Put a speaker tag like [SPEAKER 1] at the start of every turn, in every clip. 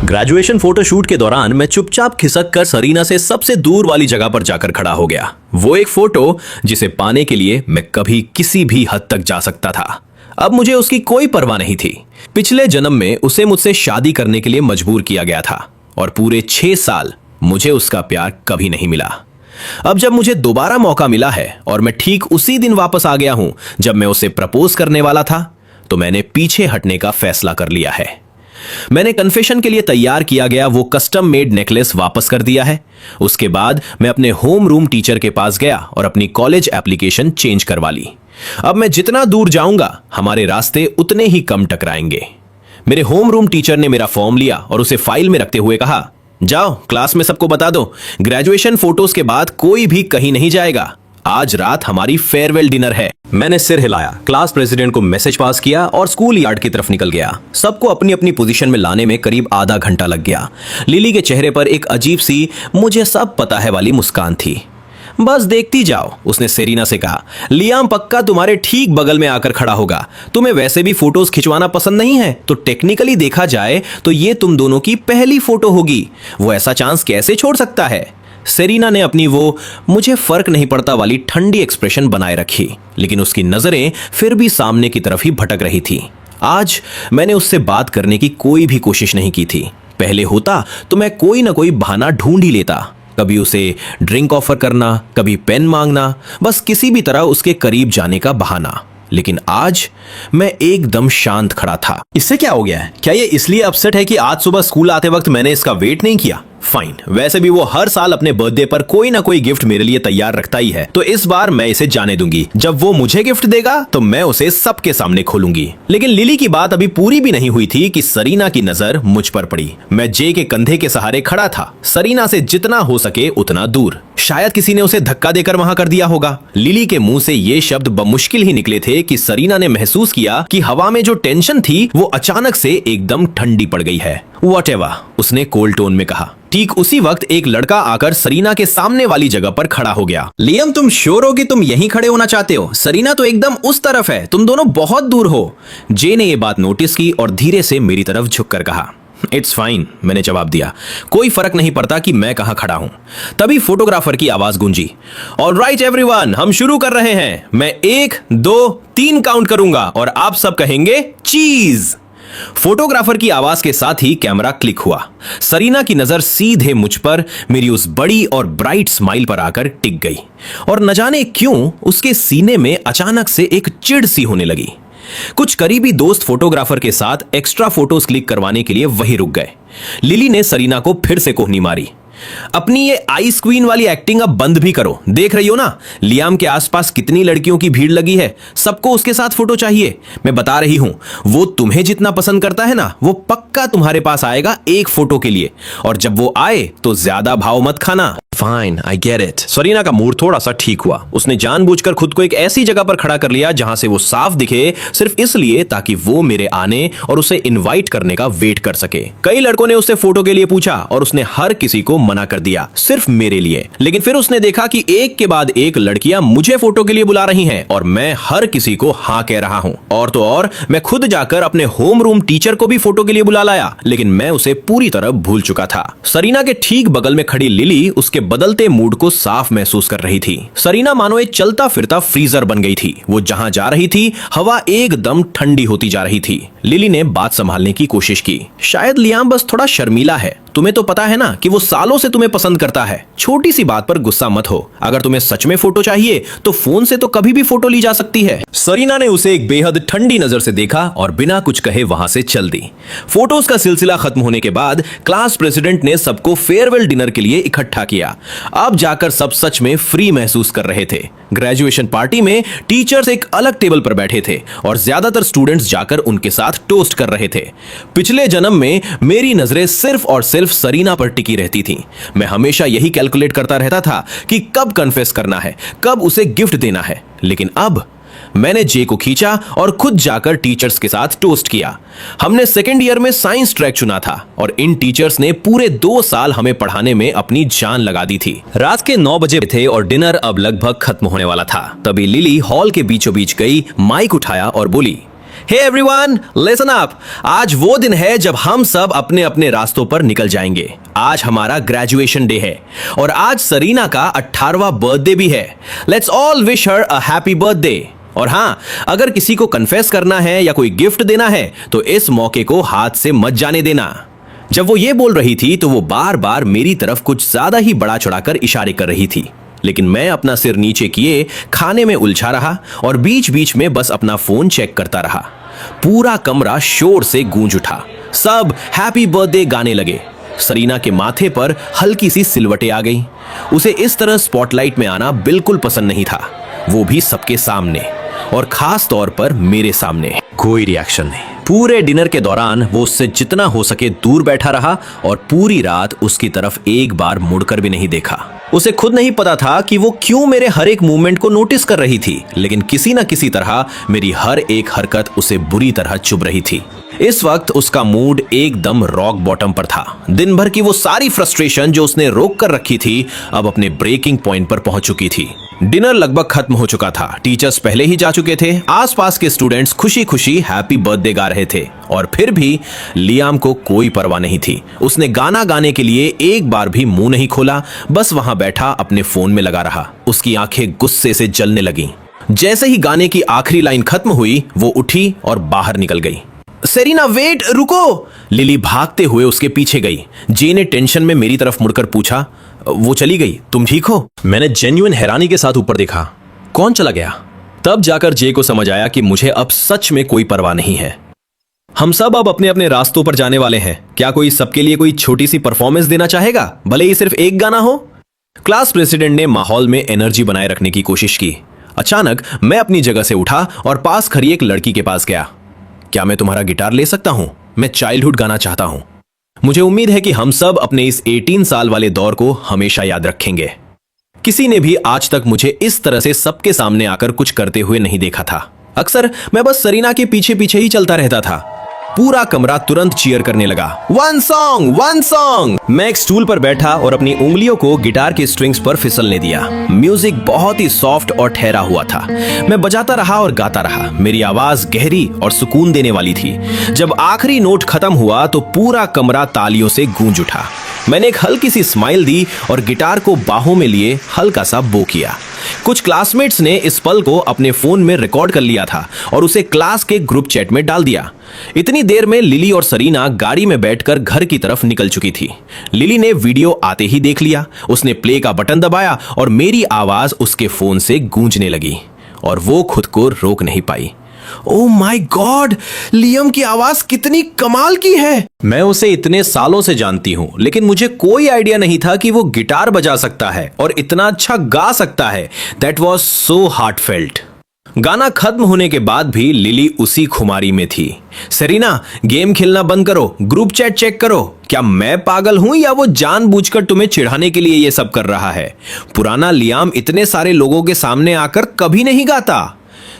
[SPEAKER 1] Graduation photoshoot के दौरान मैं चुपचाप खिसक कर सरीना से सबसे दूर वाली जगह पर जाकर खड़ा हो गया। वो एक फोटो जिसे पाने के लिए मैं कभी किसी भी हद तक जा सकता था। अब मुझे उसकी कोई परवाह नहीं थी। पिछले जन्म में उसे मुझसे शादी करने के लिए मजबूर किया गया था और पूरे 6 साल मुझे उसका प्यार कभी नहीं मिला। अब जब मुझे दोबारा मौका मिला है और मैं ठीक उसी दिन वापस आ गया हूं जब मैं उसे प्रपोज करने वाला था, तो मैंने पीछे हटने का फैसला कर लिया है। मैंने कन्फेशन के लिए तैयार किया गया वो कस्टम मेड नेकलेस वापस कर दिया है। उसके बाद मैं अपने होम रूम टीचर के पास गया और अपनी कॉलेज एप्लीकेशन चेंज करवा ली। अब मैं जितना दूर जाऊंगा हमारे रास्ते उतने ही कम टकराएंगे। मेरे होम रूम टीचर ने मेरा फॉर्म लिया और उसे फाइल में रखते हुए कहा, जाओ क्लास में सबको बता दो, ग्रेजुएशन फोटोज के बाद कोई भी कहीं नहीं जाएगा। आज रात हमारी फेयरवेल डिनर है। मैंने सिर हिलाया, क्लास प्रेसिडेंट को मैसेज पास किया और स्कूल यार्ड की तरफ निकल गया। सबको अपनी अपनी पोजीशन में लाने में करीब आधा घंटा लग गया। लिली के चेहरे पर एक अजीब सी मुझे सब पता है वाली मुस्कान थी। बस देखती जाओ, उसने सेरीना से कहा। लियाम पक्का तुम्हारे ठीक बगल में आकर खड़ा होगा। तुम्हें वैसे भी फोटोज खिंचवाना पसंद नहीं है, तो टेक्निकली देखा जाए तो ये तुम दोनों की पहली फोटो होगी। वो ऐसा चांस कैसे छोड़ सकता है? सेरीना ने अपनी वो मुझे फर्क नहीं पड़ता वाली ठंडी एक्सप्रेशन बनाए रखी, लेकिन उसकी नजरें फिर भी सामने की तरफ ही भटक रही थी। आज मैंने उससे बात करने की कोई भी कोशिश नहीं की थी। पहले होता तो मैं कोई ना कोई बहाना ढूंढ ही लेता, कभी उसे ड्रिंक ऑफर करना, कभी पेन मांगना, बस किसी भी तरह उसके करीब जाने का बहाना। लेकिन आज मैं एकदम शांत खड़ा था। इससे क्या हो गया है? क्या ये इसलिए अपसेट है कि आज सुबह स्कूल आते वक्त मैंने इसका वेट नहीं किया? फाइन, वैसे भी वो हर साल अपने बर्थडे पर कोई ना कोई गिफ्ट मेरे लिए तैयार रखता ही है, तो इस बार मैं इसे जाने दूंगी। जब वो मुझे गिफ्ट देगा तो मैं उसे सबके सामने खोलूंगी। लेकिन लिली की बात अभी पूरी भी नहीं हुई थी कि सरीना की नजर मुझ पर पड़ी। मैं जे के कंधे के सहारे खड़ा था, सरीना से जितना हो सके उतना दूर। शायद किसी ने उसे धक्का देकर वहां कर दिया होगा। लिली के मुंह से ये शब्द बमुश्किल ही निकले थे कि सरीना ने महसूस किया कि हवा में जो टेंशन थी वो अचानक से एकदम ठंडी पड़ गई है। व्हाटएवर, उसने कोल्ड टोन में कहा। ठीक उसी वक्त एक लड़का आकर सरीना के सामने वाली जगह पर खड़ा हो गया। लियम, तुम श्योर हो कि तुम यहीं खड़े होना चाहते हो? सरीना तो एकदम उस तरफ है, तुम दोनों बहुत दूर हो। जे ने यह बात नोटिस की और धीरे से मेरी तरफ झुककर कहा, इट्स फाइन, मैंने जवाब दिया। कोई फर्क नहीं पड़ता कि मैं कहां खड़ा हूं। तभी फोटोग्राफर की आवाज गूंजी, ऑलराइट एवरीवन, हम शुरू कर रहे हैं। मैं 1, 2, 3 काउंट करूंगा और आप सब कहेंगे चीज। फोटोग्राफर की आवाज के साथ ही कैमरा क्लिक हुआ। सरीना की नजर सीधे मुझ पर, मेरी उस बड़ी और ब्राइट स्माइल पर आकर टिक गई और न जाने क्यों उसके सीने में अचानक से एक चिढ़ सी होने लगी। कुछ करीबी दोस्त फोटोग्राफर के साथ एक्स्ट्रा फोटोज क्लिक करवाने के लिए वहीं रुक गए। लिली ने सरीना को फिर से कोहनी मारी, अपनी ये आइस क्वीन वाली एक्टिंग अब बंद भी करो। देख रही हो ना लियाम के आसपास कितनी लड़कियों की भीड़ लगी है, सबको उसके साथ फोटो चाहिए। मैं बता रही हूं, वो तुम्हें जितना पसंद करता है ना, वो पक्का तुम्हारे पास आएगा एक फोटो के लिए, और जब वो आए तो ज्यादा भाव मत खाना। Fine, I get it. Sarina का मूड थोड़ा सा ठीक हुआ। उसने जानबूझकर खुद को एक ऐसी जगह पर खड़ा कर लिया जहां से वो साफ दिखे, सिर्फ इसलिए ताकि वो मेरे आने और उसे इनवाइट करने का वेट कर सके। कई लड़कों ने उससे फोटो के लिए पूछा और उसने हर किसी को मना कर दिया, सिर्फ मेरे लिए। लेकिन फिर उसने देखा कि एक के बाद एक लड़कियां मुझे फोटो के लिए बुला रही हैं और मैं हर किसी को हाँ कह रहा हूं। और तो और मैं खुद जाकर अपने होम रूम टीचर को भी फोटो के लिए बुला लाया, लेकिन मैं उसे पूरी तरह भूल चुका था। सरीना के ठीक बगल में खड़ी लिली उसके बदलते मूड को साफ महसूस कर रही थी। सरीना मानो एक चलता फिरता फ्रीजर बन गई थी। वो जहां जा रही थी हवा एकदम ठंडी होती जा रही थी। लिली ने बात संभालने की कोशिश की, शायद लियाम बस थोड़ा शर्मीला है। तुम्हें तो पता है ना कि वो सालों से तुम्हें पसंद करता है। छोटी सी बात पर गुस्सा मत हो। अगर तुम्हें सच में फोटो चाहिए तो फोन से तो कभी भी फोटो ली जा सकती है। सरीना ने उसे एक बेहद ठंडी नजर से देखा और बिना कुछ कहे वहां से चल दी। फोटोज का सिलसिला खत्म होने के बाद क्लास प्रेसिडेंट ने सबको फेयरवेल डिनर के लिए इकट्ठा किया। अब जाकर सब सच में फ्री महसूस कर रहे थे। ग्रेजुएशन पार्टी में टीचर्स एक अलग टेबल पर बैठे थे और ज्यादातर स्टूडेंट्स जाकर उनके साथ टोस्ट कर रहे थे। पिछले जन्म में मेरी नजरें सिर्फ और सिर्फ सरीना पर टिकी रहती थी। मैं हमेशा यही कैलकुलेट करता रहता था कि कब कन्फेस करना है, कब उसे गिफ्ट देना है। लेकिन अब मैंने जे को खींचा और खुद जाकर टीचर्स के साथ टोस्ट किया। हमने सेकेंड ईयर में साइंस ट्रैक चुना था और इन टीचर्स ने पूरे 2 साल हमें पढ़ाने में अपनी जान लगा दी थी। रात के 9 बजे थे और डिनर अब लगभग खत्म होने वाला था। तभी लिली हॉल के बीचों बीच गई, माइक उठाया और बोली, हे एवरीवन, लिसन अप। आज वो दिन है जब हम सब अपने अपने रास्तों पर निकल जाएंगे। आज हमारा ग्रेजुएशन डे है और आज सरीना का 18वां बर्थडे भी है। Let's all wish her a happy birthday. और हाँ, अगर किसी को कन्फेस करना है या कोई गिफ्ट देना है तो इस मौके को हाथ से मत जाने देना। जब वो ये बोल रही थी तो वो बार बार मेरी तरफ कुछ ज्यादा ही बड़ा चढ़ाकर इशारे कर रही थी, लेकिन मैं अपना सिर नीचे किए खाने में उलझा रहा और बीच बीच में बस अपना फोन चेक करता रहा। पूरा कमरा शोर से गूंज उठा। सब हैप्पी बर्थडे गाने लगे। सरीना के माथे पर हल्की सी सिलवटें आ गई। उसे इस तरह स्पॉटलाइट में आना बिल्कुल पसंद नहीं था, वो भी सबके सामने, और खास तौर पर मेरे सामने। कोई रिएक्शन नहीं। पूरे डिनर के दौरान वो उससे जितना हो सके दूर बैठा रहा और पूरी रात उसकी तरफ एक बार मुड़कर भी नहीं देखा। उसे खुद नहीं पता था कि वो क्यों मेरे हर एक मूवमेंट को नोटिस कर रही थी, लेकिन किसी न किसी तरह मेरी हर एक हरकत उसे बुरी तरह चुभ रही थी। इस वक्त उसका मूड एकदम रॉक बॉटम पर था। दिन भर की वो सारी फ्रस्ट्रेशन जो उसने रोक कर रखी थी अब अपने ब्रेकिंग पॉइंट पर पहुंच चुकी थी। डिनर लगभग खत्म हो चुका था। टीचर्स पहले ही जा चुके थे। आसपास के स्टूडेंट्स खुशी खुशी हैप्पी बर्थडे गा रहे थे और फिर भी लियाम को कोई परवाह नहीं थी। उसने गाना गाने के लिए एक बार भी मुंह नहीं खोला, बस वहां बैठा अपने फोन में लगा रहा। उसकी आंखें गुस्से से जलने लगीं। जैसे ही गाने की आखिरी लाइन खत्म हुई वो उठी और बाहर निकल गई। सेरीना वेट, रुको। लिली भागते हुए उसके पीछे गई। जे ने टेंशन में मेरी तरफ मुड़कर पूछा, वो चली गई, तुम ठीक हो? मैंने जेन्युइन हैरानी के साथ ऊपर देखा। कौन चला गया? तब जाकर जे को समझ आया कि मुझे अब सच में कोई परवाह नहीं है। हम सब अब अपने अपने रास्तों पर जाने वाले हैं। क्या कोई सबके लिए कोई छोटी सी परफॉर्मेंस देना चाहेगा, भले ही सिर्फ एक गाना हो? क्लास प्रेसिडेंट ने माहौल में एनर्जी बनाए रखने की कोशिश की। अचानक मैं अपनी जगह से उठा और पास खड़ी एक लड़की के पास गया। क्या मैं तुम्हारा गिटार ले सकता हूं? मैं चाइल्डहुड गाना चाहता हूं। मुझे उम्मीद है कि हम सब अपने इस 18 साल वाले दौर को हमेशा याद रखेंगे। किसी ने भी आज तक मुझे इस तरह से सबके सामने आकर कुछ करते हुए नहीं देखा था। अक्सर मैं बस सरीना के पीछे पीछे ही चलता रहता था। पूरा कमरा तुरंत चीयर करने लगा। One song, one song. मैं एक स्टूल पर बैठा और अपनी उंगलियों को गिटार के स्ट्रिंग्स पर फिसलने दिया। म्यूजिक बहुत ही सॉफ्ट और ठहरा हुआ था। मैं बजाता रहा और गाता रहा। मेरी आवाज गहरी और सुकून देने वाली थी। जब आखिरी नोट खत्म हुआ तो पूरा कमरा तालियों से गूंज उठा। मैंने एक हल्की सी स्माइल दी और गिटार को बाहों में लिए हल्का सा बो किया। कुछ क्लासमेट्स ने इस पल को अपने फोन में रिकॉर्ड कर लिया था और उसे क्लास के ग्रुप चैट में डाल दिया। इतनी देर में लिली और सरीना गाड़ी में बैठकर घर की तरफ निकल चुकी थी। लिली ने वीडियो आते ही देख लिया। उसने प्ले का बटन दबाया और मेरी आवाज उसके फोन से गूंजने लगी और वो खुद को रोक नहीं पाई। ओह माय गॉड, लियम की आवाज कितनी कमाल की है। मैं उसे इतने सालों से जानती हूं, लेकिन मुझे कोई आइडिया नहीं था कि वो गिटार बजा सकता है और इतना अच्छा गा सकता है। That was so heartfelt. गाना खत्म होने के बाद भी लिली उसी खुमारी में थी। सरीना, गेम खेलना बंद करो, ग्रुप चैट चेक करो। क्या मैं पागल हूं या वो जानबूझकर तुम्हें चिढ़ाने के लिए ये सब कर रहा है? पुराना लियाम इतने सारे लोगों के सामने आकर कभी नहीं गाता।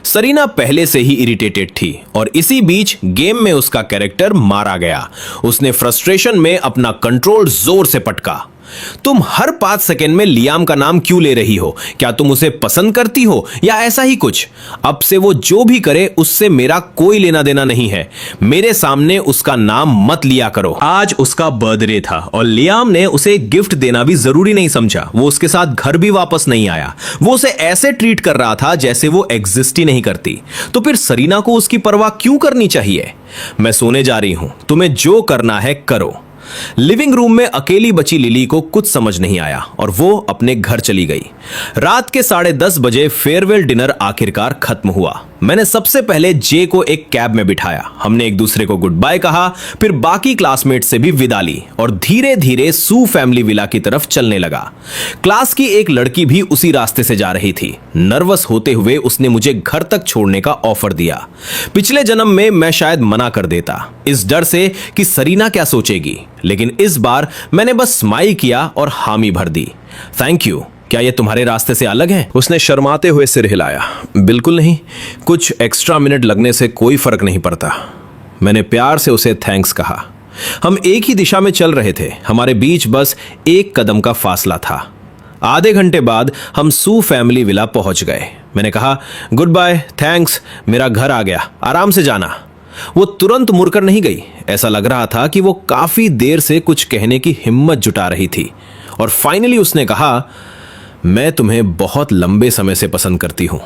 [SPEAKER 1] सरीना पहले से ही इरिटेटेड थी और इसी बीच गेम में उसका कैरेक्टर मारा गया। उसने फ्रस्ट्रेशन में अपना कंट्रोल जोर से पटका। तुम हर 5 सेकंड में लियाम का नाम क्यों ले रही हो? क्या तुम उसे पसंद करती हो या ऐसा ही कुछ? अब से वो जो भी करे उससे मेरा कोई लेना देना नहीं है। मेरे सामने उसका नाम मत लिया करो। आज उसका बर्थडे था और लियाम ने उसे गिफ्ट देना भी जरूरी नहीं समझा। वो उसके साथ घर भी वापस नहीं आया। वो उसे ऐसे ट्रीट कर रहा था जैसे वो एग्जिस्ट ही नहीं करती। तो फिर सरीना को उसकी परवाह क्यों करनी चाहिए? मैं सोने जा रही हूं, तुम्हें जो करना है करो। लिविंग रूम में अकेली बची लिली को कुछ समझ नहीं आया और वो अपने घर चली गई। रात के 10:30 बजे फेयरवेल डिनर आखिरकार खत्म हुआ। मैंने सबसे पहले जे को एक कैब में बिठाया। हमने एक दूसरे को गुड बाय कहा, फिर बाकी क्लासमेट से भी विदा ली और धीरे धीरे सू फैमिली विला की तरफ चलने लगा। क्लास की एक लड़की भी उसी रास्ते से जा रही थी। नर्वस होते हुए उसने मुझे घर तक छोड़ने का ऑफर दिया। पिछले जन्म में मैं शायद मना कर देता, इस डर से कि सरीना क्या सोचेगी, लेकिन इस बार मैंने बस स्माइल किया और हामी भर दी। Thank you. क्या ये तुम्हारे रास्ते से अलग है? उसने शर्माते हुए सिर हिलाया। बिल्कुल नहीं, कुछ एक्स्ट्रा मिनट लगने से कोई फर्क नहीं पड़ता। मैंने प्यार से उसे थैंक्स कहा। हम एक ही दिशा में चल रहे थे। हमारे बीच बस एक कदम का फासला था। आधे घंटे बाद हम सू फैमिली विला पहुंच गए। मैंने कहा, गुड बाय, थैंक्स, मेरा घर आ गया, आराम से जाना। वो तुरंत मुड़कर नहीं गई। ऐसा लग रहा था कि वो काफी देर से कुछ कहने की हिम्मत जुटा रही थी। और फाइनली उसने कहा, मैं तुम्हें बहुत लंबे समय से पसंद करती हूं।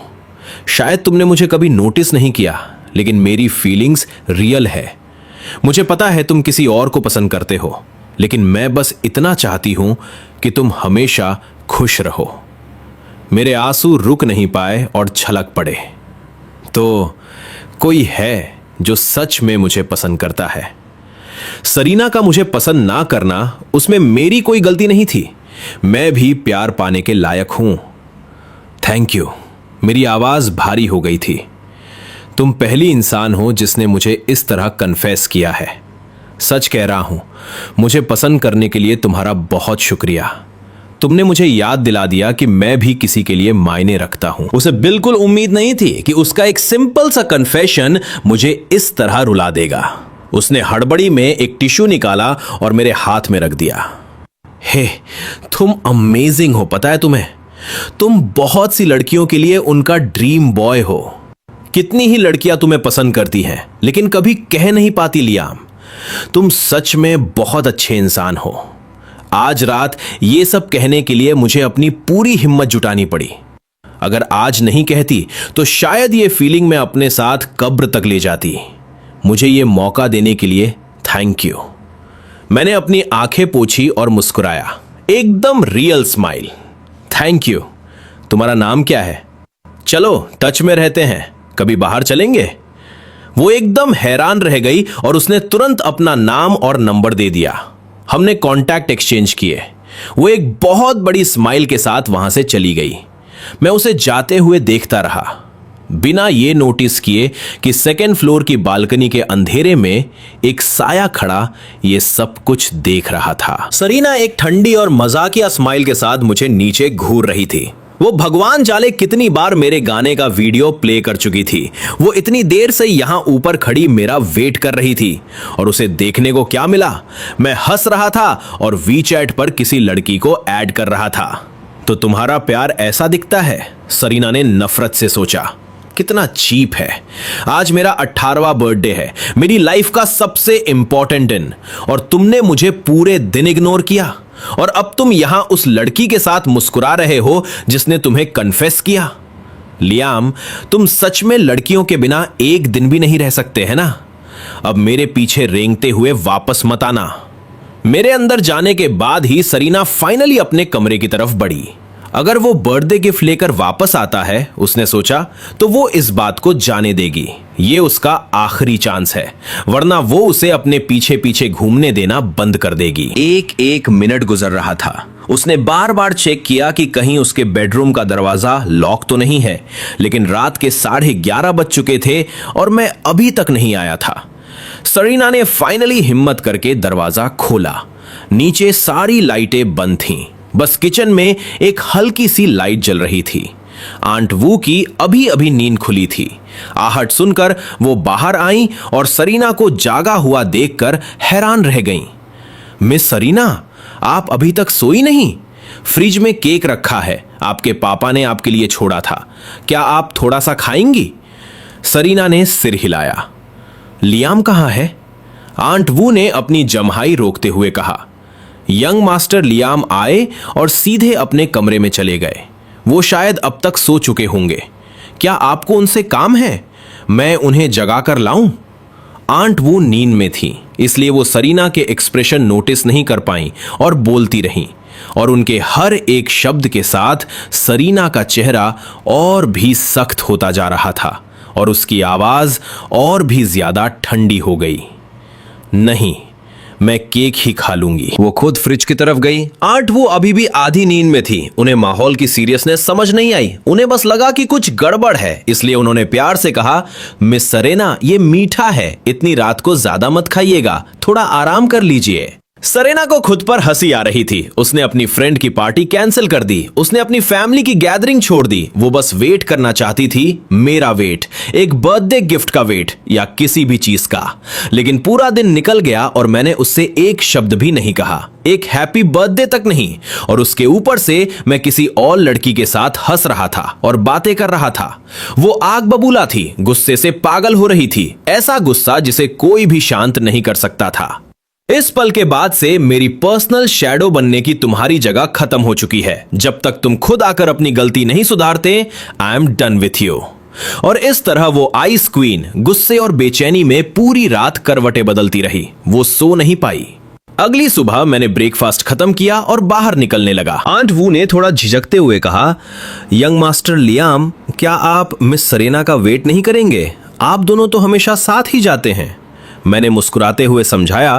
[SPEAKER 1] शायद तुमने मुझे कभी नोटिस नहीं किया, लेकिन मेरी फीलिंग्स रियल है। मुझे पता है तुम किसी और को पसंद करते हो, लेकिन मैं बस इतना चाहती हूं कि तुम हमेशा खुश रहो। मेरे आंसू रुक नहीं पाए और छलक पड़े। तो कोई है जो सच में मुझे पसंद करता है। सरीना का मुझे पसंद ना करना, उसमें मेरी कोई गलती नहीं थी। मैं भी प्यार पाने के लायक हूं। Thank you. मेरी आवाज भारी हो गई थी। तुम पहली इंसान हो जिसने मुझे इस तरह कन्फेस किया है। सच कह रहा हूं, मुझे पसंद करने के लिए तुम्हारा बहुत शुक्रिया। तुमने मुझे याद दिला दिया कि मैं भी किसी के लिए मायने रखता हूं। उसे बिल्कुल उम्मीद नहीं थी कि उसका एक सिंपल सा कन्फेशन मुझे इस तरह रुला देगा। उसने हड़बड़ी में एक टिश्यू निकाला और मेरे हाथ में रख दिया। हे, तुम अमेजिंग हो, पता है तुम्हें? तुम बहुत सी लड़कियों के लिए उनका ड्रीम बॉय हो। कितनी ही लड़कियां तुम्हें पसंद करती हैं, लेकिन कभी कह नहीं पाती लियाम। तुम सच में बहुत अच्छे इंसान हो। आज रात ये सब कहने के लिए मुझे अपनी पूरी हिम्मत जुटानी पड़ी। अगर आज नहीं कहती तो शायद ये फीलिंग मैं अपने साथ कब्र तक ले जाती। मुझे ये मौका देने के लिए थैंक यू। मैंने अपनी आंखें पोंछी और मुस्कुराया, एकदम रियल स्माइल। Thank you. तुम्हारा नाम क्या है? चलो टच में रहते हैं, कभी बाहर चलेंगे? वो एकदम हैरान रह गई और उसने तुरंत अपना नाम और नंबर दे दिया। हमने कांटेक्ट एक्सचेंज किए। वो एक बहुत बड़ी स्माइल के साथ वहां से चली गई। मैं उसे जाते हुए देखता रहा, बिना ये नोटिस किए कि सेकेंड फ्लोर की बालकनी के अंधेरे में एक साया खड़ा ये सब कुछ देख रहा था। सरीना एक ठंडी और मजाकिया स्माइल के साथ मुझे नीचे घूर रही थी। वो भगवान जाने कितनी बार मेरे गाने का वीडियो प्ले कर चुकी थी। वो इतनी देर से यहां ऊपर खड़ी मेरा वेट कर रही थी और उसे देखने को क्या मिला? मैं हंस रहा था और वीचैट पर किसी लड़की को ऐड कर रहा था। तो तुम्हारा प्यार ऐसा दिखता है? सरीना ने नफरत से सोचा। कितना चीप है। आज मेरा 18वां बर्थडे है, मेरी लाइफ का सबसे इंपॉर्टेंट दिन, और तुमने मुझे पूरे दिन इग्नोर किया। और अब तुम यहां उस लड़की के साथ मुस्कुरा रहे हो जिसने तुम्हें कन्फेस किया। लियाम, तुम सच में लड़कियों के बिना एक दिन भी नहीं रह सकते हैं ना? अब मेरे पीछे रेंगते हुए वापस मत आना। मेरे अंदर जाने के बाद ही सरीना फाइनली अपने कमरे की तरफ बढ़ी। अगर वो बर्थडे गिफ्ट लेकर वापस आता है, उसने सोचा, तो वो इस बात को जाने देगी। ये उसका आखिरी चांस है, वरना वो उसे अपने पीछे पीछे घूमने देना बंद कर देगी। एक एक मिनट गुजर रहा था। उसने बार बार चेक किया कि कहीं उसके बेडरूम का दरवाजा लॉक तो नहीं है, लेकिन रात के 11:30 बज चुके थे और मैं अभी तक नहीं आया था। सरीना ने फाइनली हिम्मत करके दरवाजा खोला। नीचे सारी लाइटें बंद थीं, बस किचन में एक हल्की सी लाइट जल रही थी। आंट वू की अभी अभी नींद खुली थी। आहट सुनकर वो बाहर आई और सरीना को जागा हुआ देखकर हैरान रह गईं। मिस सरीना, आप अभी तक सोई नहीं? फ्रिज में केक रखा है, आपके पापा ने आपके लिए छोड़ा था। क्या आप थोड़ा सा खाएंगी? सरीना ने सिर हिलाया। लियाम कहाँ है? आंट वू ने अपनी जम्हाई रोकते हुए कहा। यंग मास्टर लियाम आए और सीधे अपने कमरे में चले गए। वो शायद अब तक सो चुके होंगे। क्या आपको उनसे काम है? मैं उन्हें जगा कर लाऊं? आंट वू नींद में थी, इसलिए वो सरीना के एक्सप्रेशन नोटिस नहीं कर पाई और बोलती रहीं। और उनके हर एक शब्द के साथ सरीना का चेहरा और भी सख्त होता जा रहा था और उसकी आवाज और भी ज्यादा ठंडी हो गई। नहीं, मैं केक ही खा लूंगी। वो खुद फ्रिज की तरफ गई। आंट वो अभी भी आधी नींद में थी। उन्हें माहौल की सीरियसनेस समझ नहीं आई। उन्हें बस लगा कि कुछ गड़बड़ है, इसलिए उन्होंने प्यार से कहा, मिस सरेना, ये मीठा है, इतनी रात को ज्यादा मत खाइएगा, थोड़ा आराम कर लीजिए। सरेना को खुद पर हंसी आ रही थी। उसने अपनी फ्रेंड की पार्टी कैंसिल कर दी, उसने अपनी फैमिली की गैदरिंग छोड़ दी। वो बस वेट करना चाहती थी, मेरा वेट, एक बर्थडे गिफ्ट का वेट या किसी भी चीज का। लेकिन पूरा दिन निकल गया और मैंने उससे एक शब्द भी नहीं कहा, एक हैप्पी बर्थडे तक नहीं। और उसके ऊपर से मैं किसी और लड़की के साथ हंस रहा था और बातें कर रहा था। वो आग बबूला थी, गुस्से से पागल हो रही थी, ऐसा गुस्सा जिसे कोई भी शांत नहीं कर सकता था। इस पल के बाद से मेरी पर्सनल शैडो बनने की तुम्हारी जगह खत्म हो चुकी है। जब तक तुम खुद आकर अपनी गलती नहीं सुधारते, I am done with you. और इस तरह वो आइस क्वीन गुस्से और बेचैनी में पूरी रात करवटें बदलती रही। वो सो नहीं पाई। अगली सुबह मैंने ब्रेकफास्ट खत्म किया और बाहर निकलने लगा। आंट वू ने थोड़ा झिझकते हुए कहा, यंग मास्टर लियाम, क्या आप मिस सरेना का वेट नहीं करेंगे? आप दोनों तो हमेशा साथ ही जाते हैं। मैंने मुस्कुराते हुए समझाया,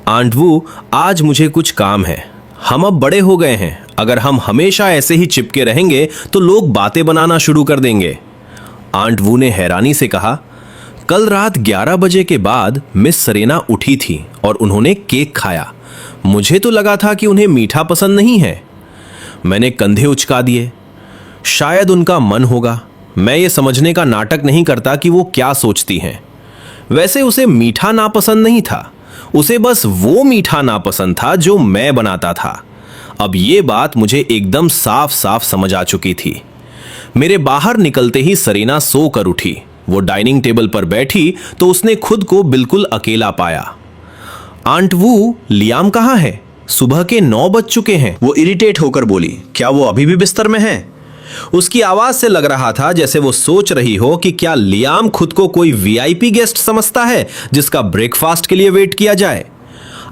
[SPEAKER 1] आंट वू, आज मुझे कुछ काम है। हम अब बड़े हो गए हैं। अगर हम हमेशा ऐसे ही चिपके रहेंगे तो लोग बातें बनाना शुरू कर देंगे। आंट वू ने हैरानी से कहा, कल रात 11 बजे के बाद मिस सरेना उठी थी और उन्होंने केक खाया। मुझे तो लगा था कि उन्हें मीठा पसंद नहीं है। मैंने कंधे उचका दिए। शायद उनका मन होगा। मैं ये समझने का नाटक नहीं करता कि वो क्या सोचती हैं। वैसे उसे मीठा नापसंद नहीं था, उसे बस वो मीठा नापसंद था जो मैं बनाता था। अब ये बात मुझे एकदम साफ साफ समझ आ चुकी थी। मेरे बाहर निकलते ही सरेना सो कर उठी। वो डाइनिंग टेबल पर बैठी तो उसने खुद को बिल्कुल अकेला पाया। आंट वू, लियाम कहाँ है? सुबह के 9 बज चुके हैं। वो इरिटेट होकर बोली, क्या वो अभी भी बिस्तर में है? उसकी आवाज से लग रहा था जैसे वो सोच रही हो कि क्या लियाम खुद को कोई वीआईपी गेस्ट समझता है जिसका ब्रेकफास्ट के लिए वेट किया जाए।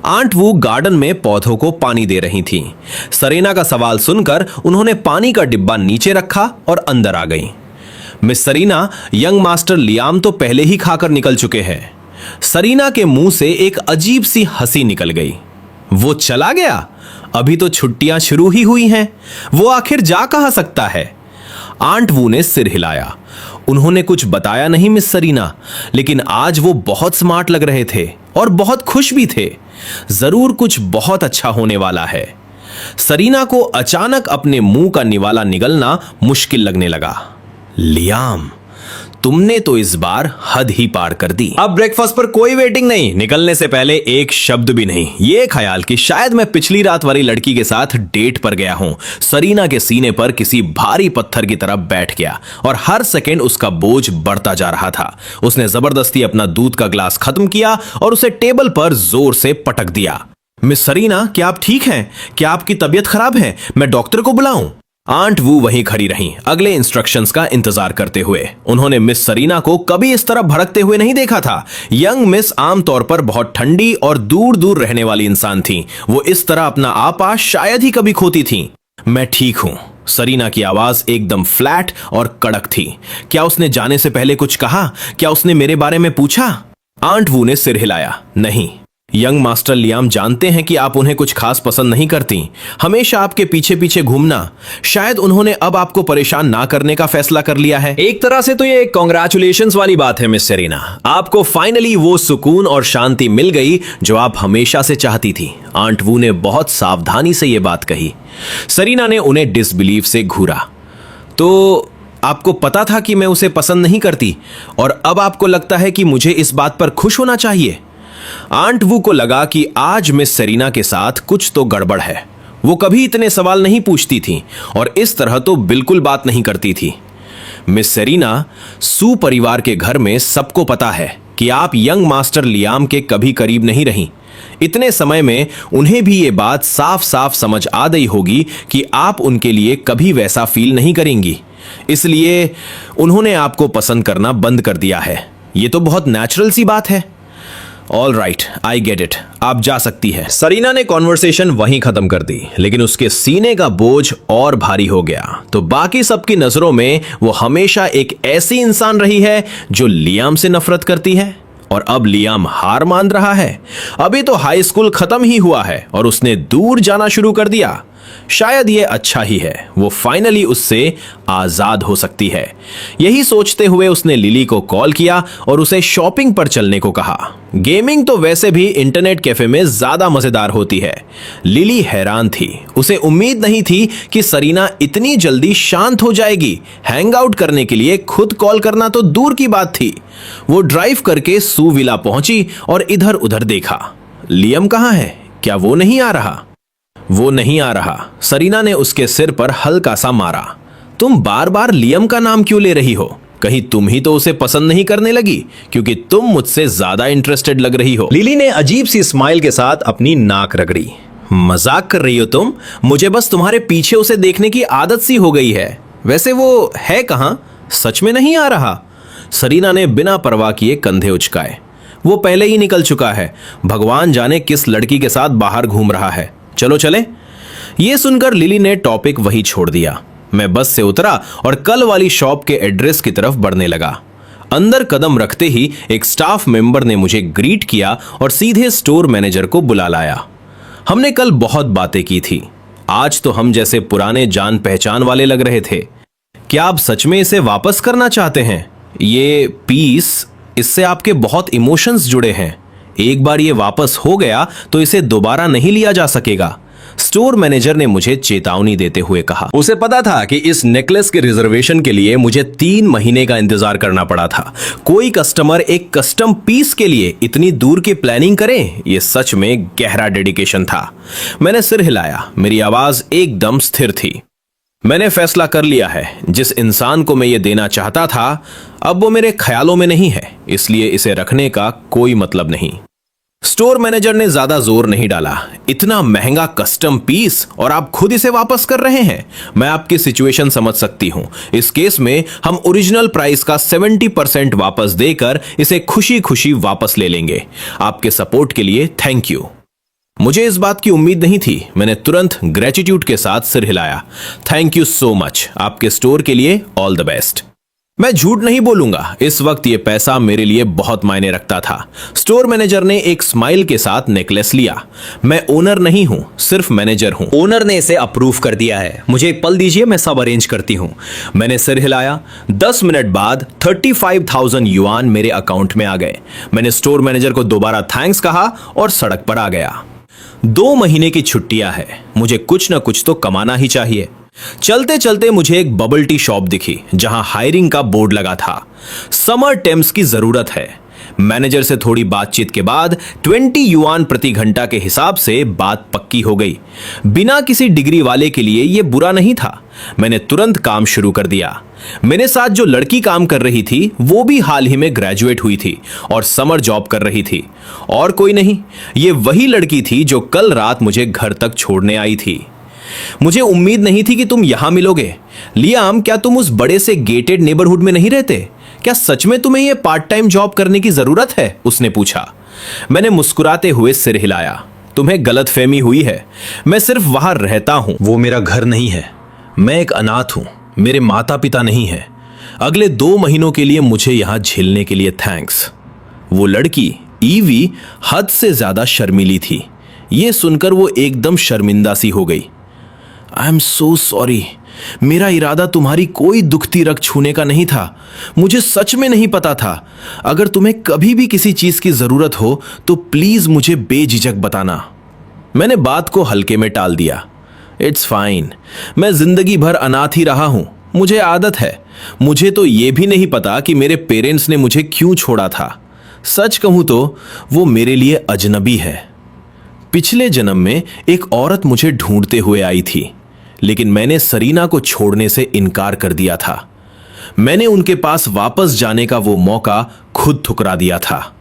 [SPEAKER 1] आंट वू गार्डन में पौधों को पानी दे रही थी। सरेना का सवाल सुनकर उन्होंने पानी का डिब्बा नीचे रखा और अंदर आ गई। Miss Sarina, young master Liam तो पहले ही खाकर निकल चुके हैं। सरीना के मुंह से एक अजीब सी हंसी निकल गई। वो चला गया? अभी तो छुट्टियां शुरू ही हुई हैं। वो आखिर जा कहां सकता है? आंट वू ने सिर हिलाया। उन्होंने कुछ बताया नहीं मिस सरीना, लेकिन आज वो बहुत स्मार्ट लग रहे थे और बहुत खुश भी थे। जरूर कुछ बहुत अच्छा होने वाला है। सरीना को अचानक अपने मुंह का निवाला निगलना मुश्किल लगने लगा। लियाम, तुमने तो इस बार हद ही पार कर दी। अब ब्रेकफास्ट पर कोई वेटिंग नहीं, निकलने से पहले एक शब्द भी नहीं। ये ख्याल कि शायद मैं पिछली रात वाली लड़की के साथ डेट पर गया हूं, सरीना के सीने पर किसी भारी पत्थर की तरह बैठ गया और हर सेकंड उसका बोझ बढ़ता जा रहा था। उसने जबरदस्ती अपना दूध का ग्लास खत्म किया और उसे टेबल पर जोर से पटक दिया। मिस सरीना, क्या आप ठीक हैं? क्या आपकी तबीयत खराब है? मैं डॉक्टर को बुलाऊं? आंट वू वहीं खड़ी रहीं, अगले इंस्ट्रक्शंस का इंतजार करते हुए। उन्होंने मिस सरीना को कभी इस तरह भड़कते हुए नहीं देखा था। यंग मिस आमतौर पर बहुत ठंडी और दूर दूर रहने वाली इंसान थी। वो इस तरह अपना आपा शायद ही कभी खोती थी। मैं ठीक हूं। सरीना की आवाज एकदम फ्लैट और कड़क थी। क्या उसने जाने से पहले कुछ कहा? क्या उसने मेरे बारे में पूछा? आंट वू ने सिर हिलाया। नहीं, यंग मास्टर लियाम जानते हैं कि आप उन्हें कुछ खास पसंद नहीं करती, हमेशा आपके पीछे पीछे घूमना। शायद उन्होंने अब आपको परेशान ना करने का फैसला कर लिया है। एक तरह से तो ये कांग्रेचुलेशंस वाली बात है मिस सेरेना। आपको फाइनली वो सुकून और शांति मिल गई जो आप हमेशा से चाहती थी। आंट वू ने बहुत सावधानी से ये बात कही। सरीना ने उन्हें डिसबिलीव से घूरा। तो आपको पता था कि मैं उसे पसंद नहीं करती और अब आपको लगता है कि मुझे इस बात पर खुश होना चाहिए? आंट वू को लगा कि आज मिस सरीना के साथ कुछ तो गड़बड़ है। वो कभी इतने सवाल नहीं पूछती थी और इस तरह तो बिल्कुल बात नहीं करती थी। मिस सरीना, सू परिवार के घर में सबको पता है कि आप यंग मास्टर लियाम के कभी करीब नहीं रहीं। इतने समय में उन्हें भी ये बात साफ साफ समझ आ गई होगी कि आप उनके लिए कभी वैसा फील नहीं करेंगी। इसलिए उन्होंने आपको पसंद करना बंद कर दिया है। ये तो बहुत नेचुरल सी बात है। All right, I get it, आप जा सकती है। सरीना ने कॉन्वर्सेशन वहीं खत्म कर दी, लेकिन उसके सीने का बोझ और भारी हो गया। तो बाकी सबकी नजरों में वो हमेशा एक ऐसी इंसान रही है जो लियाम से नफरत करती है और अब लियाम हार मान रहा है। अभी तो हाई स्कूल खत्म ही हुआ है और उसने दूर जाना शुरू कर दिया। शायद ये अच्छा ही है, वो फाइनली उससे आजाद हो सकती है। यही सोचते हुए उसने लिली को कॉल किया और उसे शॉपिंग पर चलने को कहा। गेमिंग तो वैसे भी इंटरनेट कैफे में ज्यादा मजेदार होती है। लिली हैरान थी, उसे उम्मीद नहीं थी कि सरीना इतनी जल्दी शांत हो जाएगी। हैंग आउट करने के लिए खुद कॉल करना तो दूर की बात थी। वो ड्राइव करके सू विला पहुंची और इधर उधर देखा। लियम कहाँ है? क्या वो नहीं आ रहा? वो नहीं आ रहा। सरीना ने उसके सिर पर हल्का सा मारा। तुम बार बार लियम का नाम क्यों ले रही हो? कहीं तुम ही तो उसे पसंद नहीं करने लगी, क्योंकि तुम मुझसे ज्यादा इंटरेस्टेड लग रही हो। लिली ने अजीब सी स्माइल के साथ अपनी नाक रगड़ी। मजाक कर रही हो तुम? मुझे बस तुम्हारे पीछे उसे देखने की आदत सी हो गई है। वैसे वो है कहां? सच में नहीं आ रहा? सरीना ने बिना परवाह किए कंधे उचकाए। वो पहले ही निकल चुका है। भगवान जाने किस लड़की के साथ बाहर घूम रहा है। चलो चले। ये सुनकर लिली ने टॉपिक वही छोड़ दिया। मैं बस से उतरा और कल वाली शॉप के एड्रेस की तरफ बढ़ने लगा। अंदर कदम रखते ही एक स्टाफ मेंबर ने मुझे ग्रीट किया और सीधे स्टोर मैनेजर को बुला लाया। हमने कल बहुत बातें की थी। आज तो हम जैसे पुराने जान पहचान वाले लग रहे थे। क्या आप सच में इसे वापस करना चाहते हैं? ये पीस, इससे आपके बहुत इमोशंस जुड़े हैं। एक बार ये वापस हो गया तो इसे दोबारा नहीं लिया जा सकेगा। स्टोर मैनेजर ने मुझे चेतावनी देते हुए कहा। उसे पता था कि इस नेकलेस के रिजर्वेशन के लिए मुझे 3 महीने का इंतजार करना पड़ा था। कोई कस्टमर एक कस्टम पीस के लिए इतनी दूर की प्लानिंग करे, ये सच में गहरा डेडिकेशन था। मैंने सिर हिलाया। मेरी आवाज एकदम स्थिर थी। मैंने फैसला कर लिया है। जिस इंसान को मैं ये देना चाहता था, अब वो मेरे ख्यालों में नहीं है, इसलिए इसे रखने का कोई मतलब नहीं। स्टोर मैनेजर ने ज्यादा जोर नहीं डाला। इतना महंगा कस्टम पीस और आप खुद इसे वापस कर रहे हैं? मैं आपकी सिचुएशन समझ सकती हूं। इस केस में हम ओरिजिनल प्राइस का 70% वापस देकर इसे खुशी खुशी वापस ले लेंगे। आपके सपोर्ट के लिए थैंक यू। मुझे इस बात की उम्मीद नहीं थी। मैंने तुरंत ग्रेटिट्यूड के साथ सिर हिलाया। Thank you so much. आपके स्टोर के लिए ऑल द बेस्ट। मैं झूठ नहीं बोलूंगा, इस वक्त ये पैसा मेरे लिए बहुत मायने रखता था। स्टोर मैनेजर ने एक स्माइल के साथ नेकलेस लिया। मैं ओनर नहीं हूं, सिर्फ मैनेजर हूं। ओनर ने इसे अप्रूव कर दिया है। मुझे एक पल दीजिए, मैं सब अरेंज करती हूं। मैंने सिर हिलाया। 10 मिनट बाद 35,000 युआन मेरे अकाउंट में आ गए। मैंने स्टोर मैनेजर को दोबारा थैंक्स कहा और सड़क पर आ गया। 2 महीने की छुट्टियां है, मुझे कुछ ना कुछ तो कमाना ही चाहिए। चलते चलते मुझे एक बबल टी शॉप दिखी जहां हायरिंग का बोर्ड लगा था। समर टेम्स की जरूरत है। मैनेजर से थोड़ी बातचीत के बाद 20 युआन प्रति घंटा के हिसाब से बात पक्की हो गई। बिना किसी डिग्री वाले के लिए यह बुरा नहीं था। मैंने तुरंत काम शुरू कर दिया। मेरे साथ जो लड़की काम कर रही थी वो भी हाल ही में ग्रेजुएट हुई थी और समर जॉब कर रही थी। और कोई नहीं, ये वही लड़की थी जो कल रात मुझे घर तक छोड़ने आई थी। मुझे उम्मीद नहीं थी कि तुम यहां मिलोगे। लियाम, क्या तुम उस बड़े से गेटेड नेबरहुड में नहीं रहते? क्या सच में तुम्हें यह पार्ट टाइम जॉब करने की जरूरत है? उसने पूछा। मैंने मुस्कुराते हुए सिर हिलाया। तुम्हें गलतफहमी हुई है, मैं सिर्फ वहां रहता हूं। वो मेरा घर नहीं है। मैं एक अनाथ हूं। मेरे माता पिता नहीं है। अगले 2 महीनों के लिए मुझे यहां झेलने के लिए थैंक्स। वो लड़की ईवी हद से ज्यादा शर्मीली थी। यह सुनकर वो एकदम शर्मिंदा सी हो गई। I am so sorry. मेरा इरादा तुम्हारी कोई दुखती रग छूने का नहीं था। मुझे सच में नहीं पता था। अगर तुम्हें कभी भी किसी चीज की जरूरत हो तो प्लीज मुझे बेझिझक बताना। मैंने बात को हल्के में टाल दिया। इट्स फाइन, मैं जिंदगी भर अनाथ ही रहा हूं, मुझे आदत है। मुझे तो यह भी नहीं पता कि मेरे पेरेंट्स ने मुझे क्यों छोड़ा था। सच कहूं तो वो मेरे लिए अजनबी है। पिछले जन्म में एक औरत मुझे ढूंढते हुए आई थी, लेकिन मैंने सरीना को छोड़ने से इनकार कर दिया था। मैंने उनके पास वापस जाने का वो मौका खुद ठुकरा दिया था।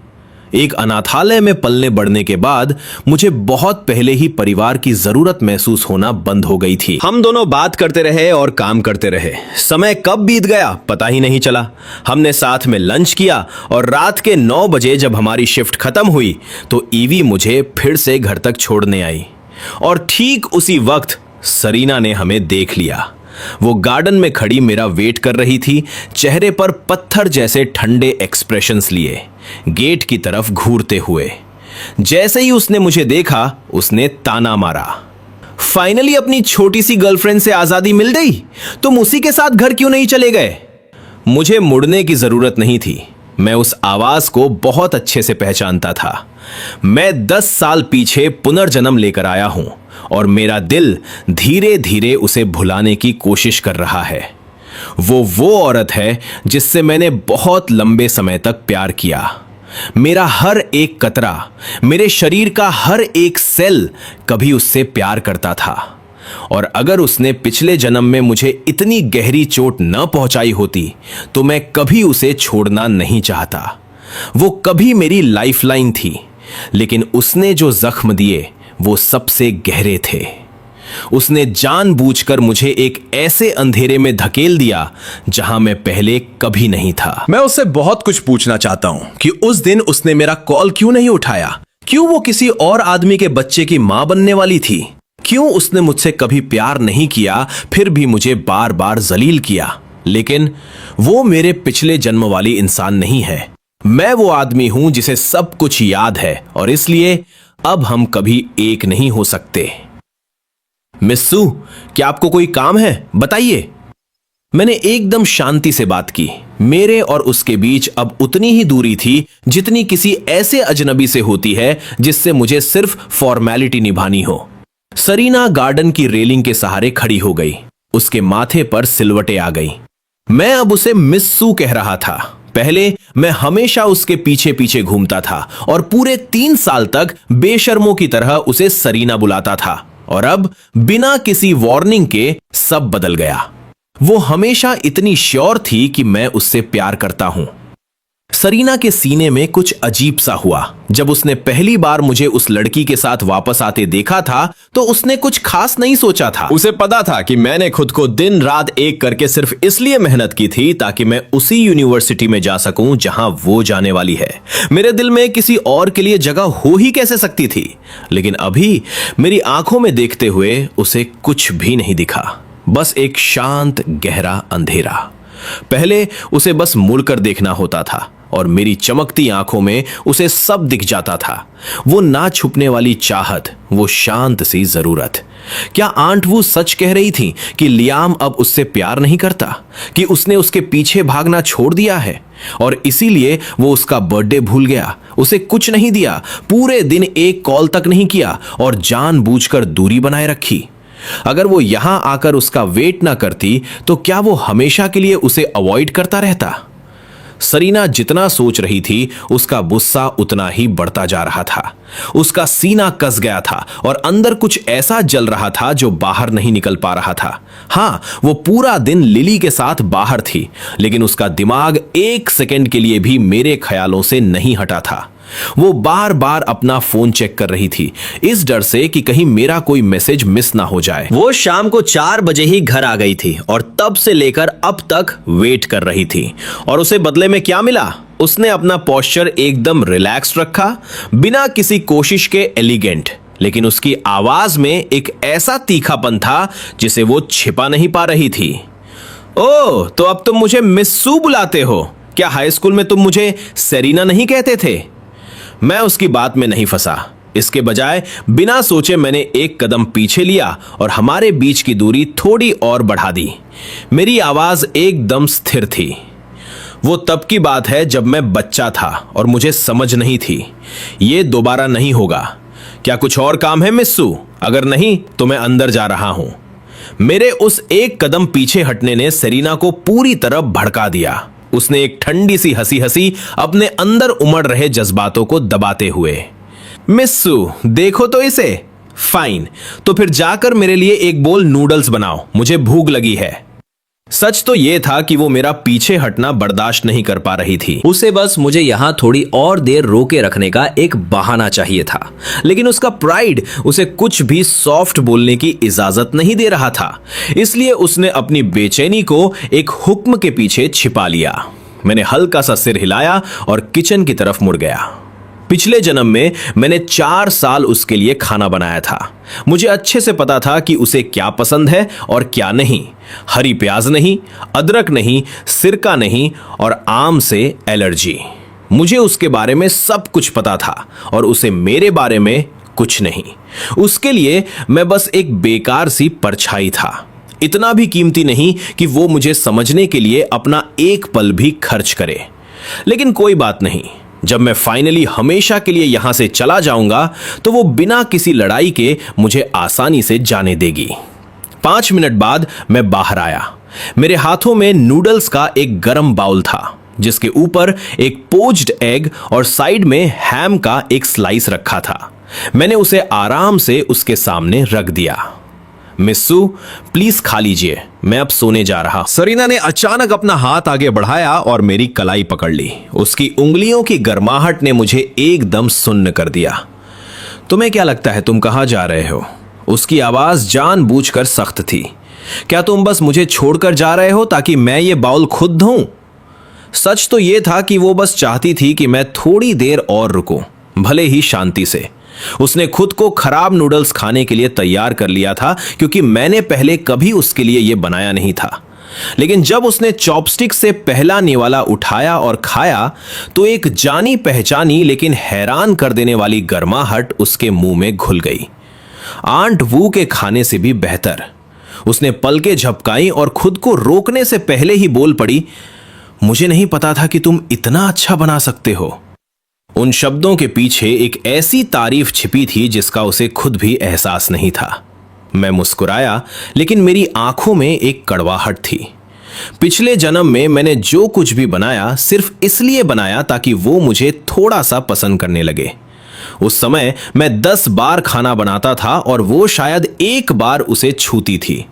[SPEAKER 1] एक अनाथालय में पलने बढ़ने के बाद मुझे बहुत पहले ही परिवार की जरूरत महसूस होना बंद हो गई थी। हम दोनों बात करते रहे और काम करते रहे। समय कब बीत गया पता ही नहीं चला। हमने साथ में लंच किया और रात के 9 बजे जब हमारी शिफ्ट खत्म हुई तो ईवी मुझे फिर से घर तक छोड़ने आई। और ठीक उसी वक्त सरीना ने हमें देख लिया। वो गार्डन में खड़ी मेरा वेट कर रही थी, चेहरे पर पत्थर जैसे ठंडे एक्सप्रेशंस लिए, गेट की तरफ घूरते हुए। जैसे ही उसने मुझे देखा उसने ताना मारा। फाइनली अपनी छोटी सी गर्लफ्रेंड से आजादी मिल गई। तुम उसी के साथ घर क्यों नहीं चले गए? मुझे मुड़ने की जरूरत नहीं थी। मैं उस आवाज को बहुत अच्छे से पहचानता था। मैं 10 साल पीछे पुनर्जन्म लेकर आया हूं और मेरा दिल धीरे धीरे उसे भुलाने की कोशिश कर रहा है। वो औरत है जिससे मैंने बहुत लंबे समय तक प्यार किया। मेरा हर एक कतरा, मेरे शरीर का हर एक सेल कभी उससे प्यार करता था। और अगर उसने पिछले जन्म में मुझे इतनी गहरी चोट न पहुंचाई होती तो मैं कभी उसे छोड़ना नहीं चाहता। वो कभी मेरी लाइफलाइन थी, लेकिन उसने जो जख्म दिए वो सबसे गहरे थे। उसने जानबूझकर मुझे एक ऐसे अंधेरे में धकेल दिया जहां मैं पहले कभी नहीं था।
[SPEAKER 2] मैं उससे बहुत कुछ पूछना चाहता हूं कि उस दिन उसने मेरा कॉल क्यों नहीं उठाया?
[SPEAKER 1] क्यों वो किसी और आदमी के बच्चे की मां बनने वाली थी? क्यों उसने मुझसे कभी प्यार नहीं किया, फिर भी मुझे बार बार जलील किया? लेकिन वो मेरे पिछले जन्म वाली इंसान नहीं है। मैं वो आदमी हूं जिसे सब कुछ याद है और इसलिए अब हम कभी एक नहीं हो सकते। मिस्सू, क्या आपको कोई काम है? बताइए। मैंने एकदम शांति से बात की। मेरे और उसके बीच अब उतनी ही दूरी थी जितनी किसी ऐसे अजनबी से होती है जिससे मुझे सिर्फ फॉर्मेलिटी निभानी हो। सरीना गार्डन की रेलिंग के सहारे खड़ी हो गई। उसके माथे पर सिलवटें आ गई। मैं अब उसे मिस्सू कह रहा था। पहले मैं हमेशा उसके पीछे पीछे घूमता था और पूरे 3 साल तक बेशर्मों की तरह उसे सरीना बुलाता था। और अब बिना किसी वार्निंग के सब बदल गया। वो हमेशा इतनी श्योर थी कि मैं उससे प्यार करता हूं। सरीना के सीने में कुछ अजीब सा हुआ। जब उसने पहली बार मुझे उस लड़की के साथ वापस आते देखा था तो उसने कुछ खास नहीं सोचा था। उसे पता था कि मैंने खुद को दिन रात एक करके सिर्फ इसलिए मेहनत की थी ताकि मैं उसी यूनिवर्सिटी में जा सकूं जहां वो जाने वाली है। मेरे दिल में किसी और के लिए जगह हो ही कैसे सकती थी? लेकिन अभी मेरी आंखों में देखते हुए उसे कुछ भी नहीं दिखा, बस एक शांत गहरा अंधेरा। पहले उसे बस मुड़कर देखना होता था और मेरी चमकती आंखों में उसे सब दिख जाता था। वो ना छुपने वाली चाहत, वो शांत सी जरूरत। क्या आंट वो सच कह रही थी कि लियाम अब उससे प्यार नहीं करता, कि उसने उसके पीछे भागना छोड़ दिया है और इसीलिए वो उसका बर्थडे भूल गया, उसे कुछ नहीं दिया, पूरे दिन एक कॉल तक नहीं किया और जानबूझकर दूरी बनाए रखी? अगर वो यहां आकर उसका वेट ना करती तो क्या वो हमेशा के लिए उसे अवॉइड करता रहता? सरीना जितना सोच रही थी उसका गुस्सा उतना ही बढ़ता जा रहा था। उसका सीना कस गया था और अंदर कुछ ऐसा जल रहा था जो बाहर नहीं निकल पा रहा था। हाँ, वो पूरा दिन लिली के साथ बाहर थी, लेकिन उसका दिमाग 1 सेकंड के लिए भी मेरे ख्यालों से नहीं हटा था। वो बार बार अपना फोन चेक कर रही थी, इस डर से कि कहीं मेरा कोई मैसेज मिस ना हो जाए। वो शाम को 4 बजे ही घर आ गई थी और तब से लेकर अब तक वेट कर रही थी। और उसे बदले में क्या मिला? उसने अपना पोस्चर एकदम रिलैक्स रखा, बिना किसी कोशिश के एलिगेंट, लेकिन उसकी आवाज में एक ऐसा तीखापन था जिसे वो छिपा नहीं पा रही थी। ओह, तो अब तुम मुझे मिस्सू बुलाते हो? क्या हाई स्कूल में तुम मुझे सेरीना नहीं कहते थे? मैं उसकी बात में नहीं फंसा। इसके बजाय बिना सोचे मैंने एक कदम पीछे लिया और हमारे बीच की दूरी थोड़ी और बढ़ा दी। मेरी आवाज एकदम स्थिर थी। वो तब की बात है जब मैं बच्चा था और मुझे समझ नहीं थी। ये दोबारा नहीं होगा। क्या कुछ और काम है मिस्सू? अगर नहीं तो मैं अंदर जा रहा हूं। मेरे उस एक कदम पीछे हटने ने सेरीना को पूरी तरह भड़का दिया। उसने एक ठंडी सी हंसी हंसी, अपने अंदर उमड़ रहे जज्बातों को दबाते हुए। मिस्सू, देखो तो इसे। फाइन, तो फिर जाकर मेरे लिए एक बोल नूडल्स बनाओ, मुझे भूख लगी है। सच तो यह था कि वो मेरा पीछे हटना बर्दाश्त नहीं कर पा रही थी। उसे बस मुझे यहां थोड़ी और देर रोके रखने का एक बहाना चाहिए था, लेकिन उसका प्राइड उसे कुछ भी सॉफ्ट बोलने की इजाजत नहीं दे रहा था। इसलिए उसने अपनी बेचैनी को एक हुक्म के पीछे छिपा लिया। मैंने हल्का सा सिर हिलाया और किचन की तरफ मुड़ गया। पिछले जन्म में मैंने 4 साल उसके लिए खाना बनाया था। मुझे अच्छे से पता था कि उसे क्या पसंद है और क्या नहीं। हरी प्याज नहीं, अदरक नहीं, सिरका नहीं और आम से एलर्जी। मुझे उसके बारे में सब कुछ पता था और उसे मेरे बारे में कुछ नहीं। उसके लिए मैं बस एक बेकार सी परछाई था, इतना भी कीमती नहीं कि वो मुझे समझने के लिए अपना एक पल भी खर्च करे। लेकिन कोई बात नहीं, जब मैं फाइनली हमेशा के लिए यहां से चला जाऊंगा तो वो बिना किसी लड़ाई के मुझे आसानी से जाने देगी। 5 मिनट बाद मैं बाहर आया। मेरे हाथों में नूडल्स का एक गरम बाउल था, जिसके ऊपर एक पोच्ड एग और साइड में हैम का एक स्लाइस रखा था। मैंने उसे आराम से उसके सामने रख दिया। मिस्सू, प्लीज खा लीजिए, मैं अब सोने जा रहा।
[SPEAKER 2] सरीना ने अचानक अपना हाथ आगे बढ़ाया और मेरी कलाई पकड़ ली।
[SPEAKER 1] उसकी उंगलियों की गर्माहट ने मुझे एकदम सुन्न कर दिया। तुम्हें क्या लगता है तुम कहां जा रहे हो? उसकी आवाज जानबूझकर सख्त थी। क्या तुम बस मुझे छोड़कर जा रहे हो ताकि मैं ये बाउल खुद धोऊं? सच तो यह था कि वो बस चाहती थी कि मैं थोड़ी देर और रुकूं, भले ही शांति से। उसने खुद को खराब नूडल्स खाने के लिए तैयार कर लिया था, क्योंकि मैंने पहले कभी उसके लिए यह बनाया नहीं था। लेकिन जब उसने चॉपस्टिक से पहला निवाला उठाया और खाया तो एक जानी पहचानी लेकिन हैरान कर देने वाली गर्माहट उसके मुंह में घुल गई। आंट वू के खाने से भी बेहतर। उसने पलकें झपकाई और खुद को रोकने से पहले ही बोल पड़ी, मुझे नहीं पता था कि तुम इतना अच्छा बना सकते हो। उन शब्दों के पीछे एक ऐसी तारीफ छिपी थी जिसका उसे खुद भी एहसास नहीं था। मैं मुस्कुराया, लेकिन मेरी आंखों में एक कड़वाहट थी। पिछले जन्म में मैंने जो कुछ भी बनाया सिर्फ इसलिए बनाया ताकि वो मुझे थोड़ा सा पसंद करने लगे। उस समय मैं 10 बार खाना बनाता था और वो शायद एक बार उसे छूती थी।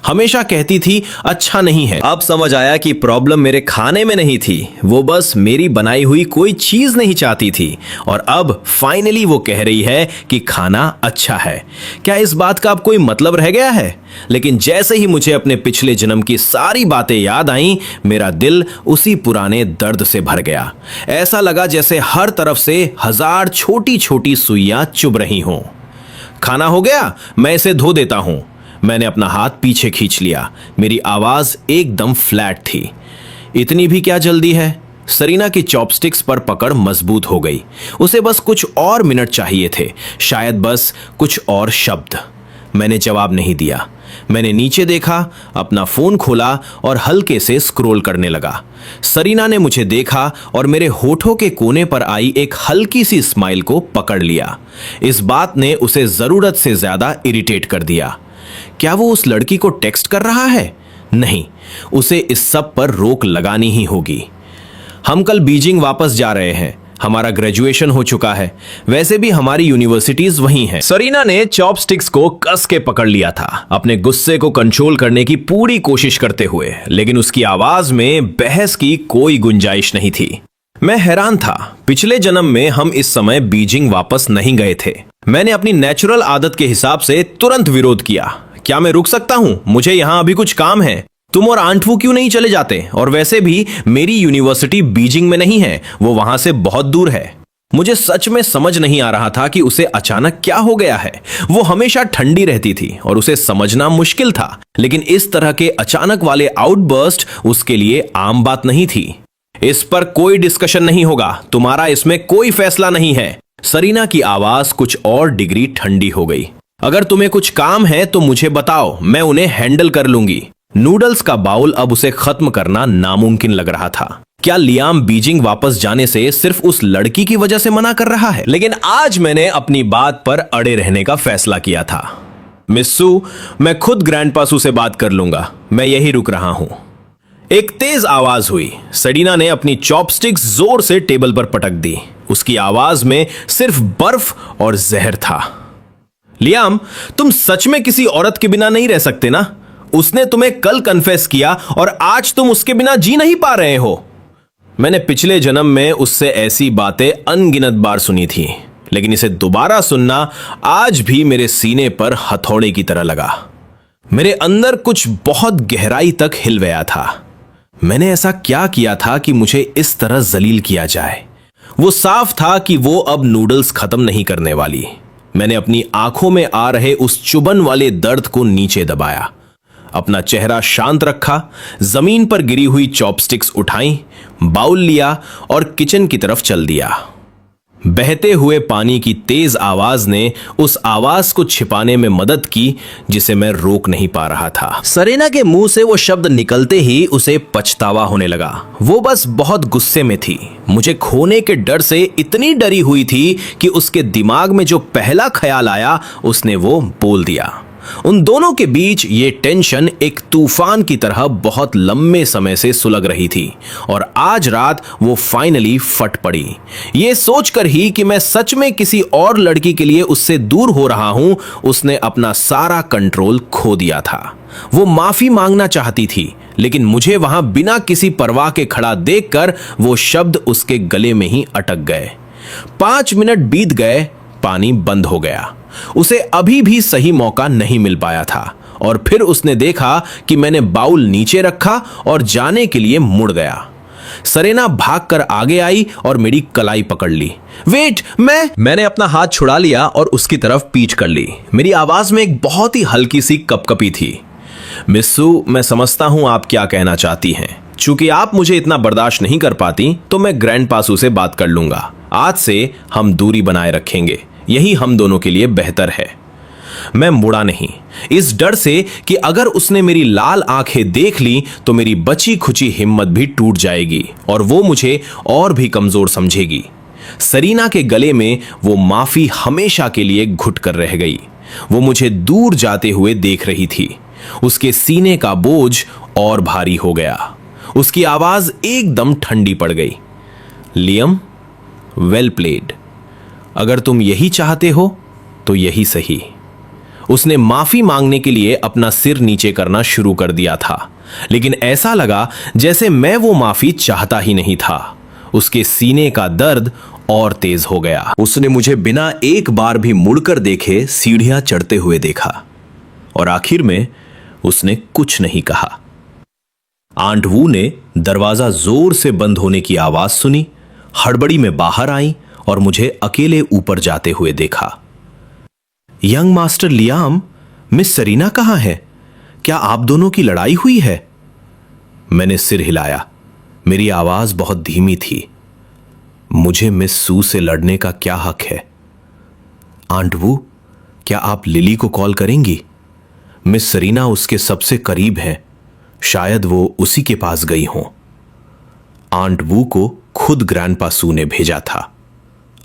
[SPEAKER 1] हमेशा कहती थी अच्छा नहीं है। अब समझ आया कि प्रॉब्लम मेरे खाने में नहीं थी, वो बस मेरी बनाई हुई कोई चीज नहीं चाहती थी। और अब फाइनली वो कह रही है कि खाना अच्छा है। क्या इस बात का अब कोई मतलब रह गया है? लेकिन जैसे ही मुझे अपने पिछले जन्म की सारी बातें याद आईं, मेरा दिल उसी पुराने दर्द से भर गया। ऐसा लगा जैसे हर तरफ से 1000 छोटी छोटी सुइयां चुभ रही हों। खाना हो गया, मैं इसे धो देता हूं। मैंने अपना हाथ पीछे खींच लिया। मेरी आवाज एकदम फ्लैट थी। इतनी भी क्या जल्दी है? सरीना की चॉपस्टिक्स पर पकड़ मजबूत हो गई। उसे बस कुछ और मिनट चाहिए थे, शायद बस कुछ और शब्द। मैंने जवाब नहीं दिया। मैंने नीचे देखा, अपना फोन खोला और हल्के से स्क्रॉल करने लगा। सरीना ने मुझे देखा और मेरे होठों के कोने पर आई एक हल्की सी स्माइल को पकड़ लिया। इस बात ने उसे जरूरत से ज्यादा इरिटेट कर दिया। क्या वो उस लड़की को टेक्स्ट कर रहा है? नहीं, उसे इस सब पर रोक लगानी ही होगी। हम कल बीजिंग वापस जा रहे हैं। हमारा ग्रेजुएशन हो चुका है। वैसे भी हमारी यूनिवर्सिटीज वहीं हैं। सरीना ने चॉपस्टिक्स को कस के पकड़ लिया था, अपने गुस्से को कंट्रोल करने की पूरी कोशिश करते हुए, लेकिन उसकी आवाज में बहस की कोई गुंजाइश नहीं थी। मैं हैरान था। पिछले जन्म में हम इस समय बीजिंग वापस नहीं गए थे। मैंने अपनी नेचुरल आदत के हिसाब से तुरंत विरोध किया। क्या मैं रुक सकता हूं? मुझे यहां अभी कुछ काम है। तुम और आंट वू क्यों नहीं चले जाते? और वैसे भी मेरी यूनिवर्सिटी बीजिंग में नहीं है, वो वहां से बहुत दूर है। मुझे सच में समझ नहीं आ रहा था कि उसे अचानक क्या हो गया है। वो हमेशा ठंडी रहती थी और उसे समझना मुश्किल था, लेकिन इस तरह के अचानक वाले आउटबर्स्ट उसके लिए आम बात नहीं थी। इस पर कोई डिस्कशन नहीं होगा, तुम्हारा इसमें कोई फैसला नहीं है। सरीना की आवाज कुछ और डिग्री ठंडी हो गई। अगर तुम्हें कुछ काम है तो मुझे बताओ, मैं उन्हें हैंडल कर लूंगी। नूडल्स का बाउल अब उसे खत्म करना नामुमकिन लग रहा था। क्या लियाम बीजिंग वापस जाने से सिर्फ उस लड़की की वजह से मना कर रहा है? लेकिन आज मैंने अपनी बात पर अड़े रहने का फैसला किया था। मिस्सू, मैं खुद ग्रैंडपासू से बात कर लूंगा। मैं यही रुक रहा हूं। एक तेज आवाज हुई। सरीना ने अपनी चॉपस्टिक्स जोर से टेबल पर पटक दी। उसकी आवाज में सिर्फ बर्फ और जहर था। लियाम, तुम सच में किसी औरत के बिना नहीं रह सकते ना? उसने तुम्हें कल कन्फेस किया और आज तुम उसके बिना जी नहीं पा रहे हो। मैंने पिछले जन्म में उससे ऐसी बातें अनगिनत बार सुनी थी, लेकिन इसे दोबारा सुनना आज भी मेरे सीने पर हथौड़े की तरह लगा। मेरे अंदर कुछ बहुत गहराई तक हिल गया था। मैंने ऐसा क्या किया था कि मुझे इस तरह जलील किया जाए? वो साफ था कि वो अब नूडल्स खत्म नहीं करने वाली। मैंने अपनी आंखों में आ रहे उस चुभन वाले दर्द को नीचे दबाया, अपना चेहरा शांत रखा, जमीन पर गिरी हुई चॉपस्टिक्स उठाई, बाउल लिया और किचन की तरफ चल दिया। बहते हुए पानी की तेज आवाज ने उस आवाज को छिपाने में मदद की जिसे मैं रोक नहीं पा रहा था। सरीना के मुंह से वो शब्द निकलते ही उसे पछतावा होने लगा। वो बस बहुत गुस्से में थी। मुझे खोने के डर से इतनी डरी हुई थी कि उसके दिमाग में जो पहला ख्याल आया उसने वो बोल दिया। उन दोनों के बीच ये टेंशन एक तूफान की तरह बहुत लंबे समय से सुलग रही थी और आज रात वो फाइनली फट पड़ी। ये सोचकर ही कि मैं सच में किसी और लड़की के लिए उससे दूर हो रहा हूं, उसने अपना सारा कंट्रोल खो दिया था। वो माफी मांगना चाहती थी, लेकिन मुझे वहां बिना किसी परवाह के खड़ा देखकर वो शब्द उसके गले में ही अटक गए। 5 मिनट बीत गए, पानी बंद हो गया। उसे अभी भी सही मौका नहीं मिल पाया था और फिर उसने देखा कि मैंने बाउल नीचे रखा और जाने के लिए मुड़ गया। सरीना भागकर आगे आई और मेरी कलाई पकड़ ली। वेट, मैंने अपना हाथ छुड़ा लिया और उसकी तरफ पीठ कर ली। मेरी आवाज में एक बहुत ही हल्की सी कपकपी थी। मिस्सू, मैं समझता हूं आप क्या कहना चाहती हैं। चूंकि आप मुझे इतना बर्दाश्त नहीं कर पाती तो मैं ग्रैंडपासू से बात कर लूंगा। आज से हम दूरी बनाए रखेंगे, यही हम दोनों के लिए बेहतर है। मैं मुड़ा नहीं, इस डर से कि अगर उसने मेरी लाल आंखें देख ली तो मेरी बची खुची हिम्मत भी टूट जाएगी और वो मुझे और भी कमजोर समझेगी। सरीना के गले में वो माफी हमेशा के लिए घुट कर रह गई। वो मुझे दूर जाते हुए देख रही थी। उसके सीने का बोझ और भारी हो गया। उसकी आवाज एकदम ठंडी पड़ गई। Liam, well played. अगर तुम यही चाहते हो तो यही सही। उसने माफी मांगने के लिए अपना सिर नीचे करना शुरू कर दिया था, लेकिन ऐसा लगा जैसे मैं वो माफी चाहता ही नहीं था। उसके सीने का दर्द और तेज हो गया। उसने मुझे बिना एक बार भी मुड़कर देखे सीढ़ियां चढ़ते हुए देखा और आखिर में उसने कुछ नहीं कहा। आंट वू ने दरवाजा जोर से बंद होने की आवाज सुनी, हड़बड़ी में बाहर आई और मुझे अकेले ऊपर जाते हुए देखा। Young master Liam, miss Sarina कहां है? क्या आप दोनों की लड़ाई हुई है? मैंने सिर हिलाया। मेरी आवाज बहुत धीमी थी। मुझे मिस सू से लड़ने का क्या हक है? आंट वू, क्या आप लिली को कॉल करेंगी? मिस सरीना उसके सबसे करीब हैं, शायद वो उसी के पास गई हों। आंट वू को खुद ग्रैंडपा सू ने भेजा था।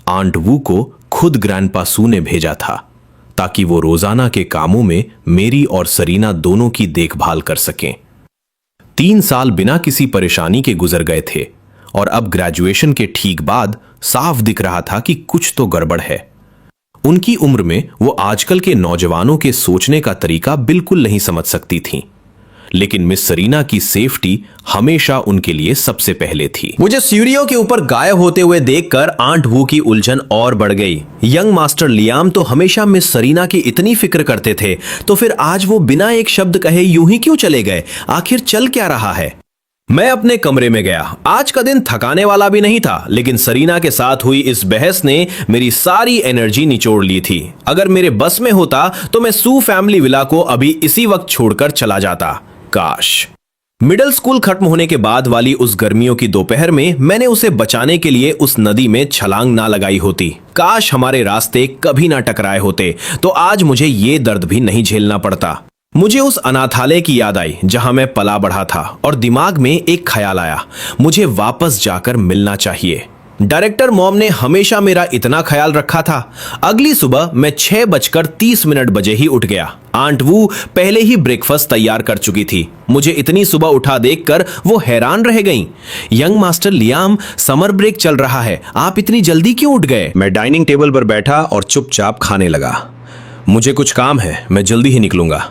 [SPEAKER 1] आंट वू को खुद ग्रैंडपा सू ने भेजा था ताकि वो रोजाना के कामों में मेरी और सरीना दोनों की देखभाल कर सकें। 3 साल बिना किसी परेशानी के गुजर गए थे और अब ग्रेजुएशन के ठीक बाद साफ दिख रहा था कि कुछ तो गड़बड़ है। उनकी उम्र में वो आजकल के नौजवानों के सोचने का तरीका बिल्कुल नहीं समझ सकती थीं। लेकिन मिस सरीना की सेफ्टी हमेशा उनके लिए सबसे पहले थी। मुझे सीढ़ियों के ऊपर गायब होते हुए देखकर आंट वू की उलझन और बढ़ गई। यंग मास्टर लियाम तो हमेशा मिस सरीना की इतनी फिक्र करते थे, तो फिर आज वो बिना एक शब्द कहे यूं ही क्यों चले गए? आखिर चल क्या रहा है? मैं अपने कमरे में गया। आज का दिन थकाने वाला भी नहीं था, लेकिन सरीना के साथ हुई इस बहस ने मेरी सारी एनर्जी निचोड़ ली थी। अगर मेरे बस में होता तो मैं सू फैमिली विला को अभी इसी वक्त छोड़कर चला जाता। काश मिडिल स्कूल खत्म होने के बाद वाली उस गर्मियों की दोपहर में मैंने उसे बचाने के लिए उस नदी में छलांग ना लगाई होती। काश हमारे रास्ते कभी ना टकराए होते तो आज मुझे ये दर्द भी नहीं झेलना पड़ता। मुझे उस अनाथालय की याद आई जहां मैं पला बढ़ा था और दिमाग में एक ख्याल आया, मुझे वापस जाकर मिलना चाहिए। डायरेक्टर मॉम ने हमेशा मेरा इतना ख्याल रखा था। अगली सुबह मैं 6:30 बजे ही उठ गया। आंट वू पहले ही ब्रेकफास्ट तैयार कर चुकी थी। मुझे इतनी सुबह उठा देखकर वो हैरान रह गईं। Young master Liam, summer break चल रहा है, आप इतनी जल्दी क्यों उठ गए? मैं डाइनिंग टेबल पर बैठा और चुपचाप खाने लगा। मुझे कुछ काम है, मैं जल्दी ही निकलूंगा।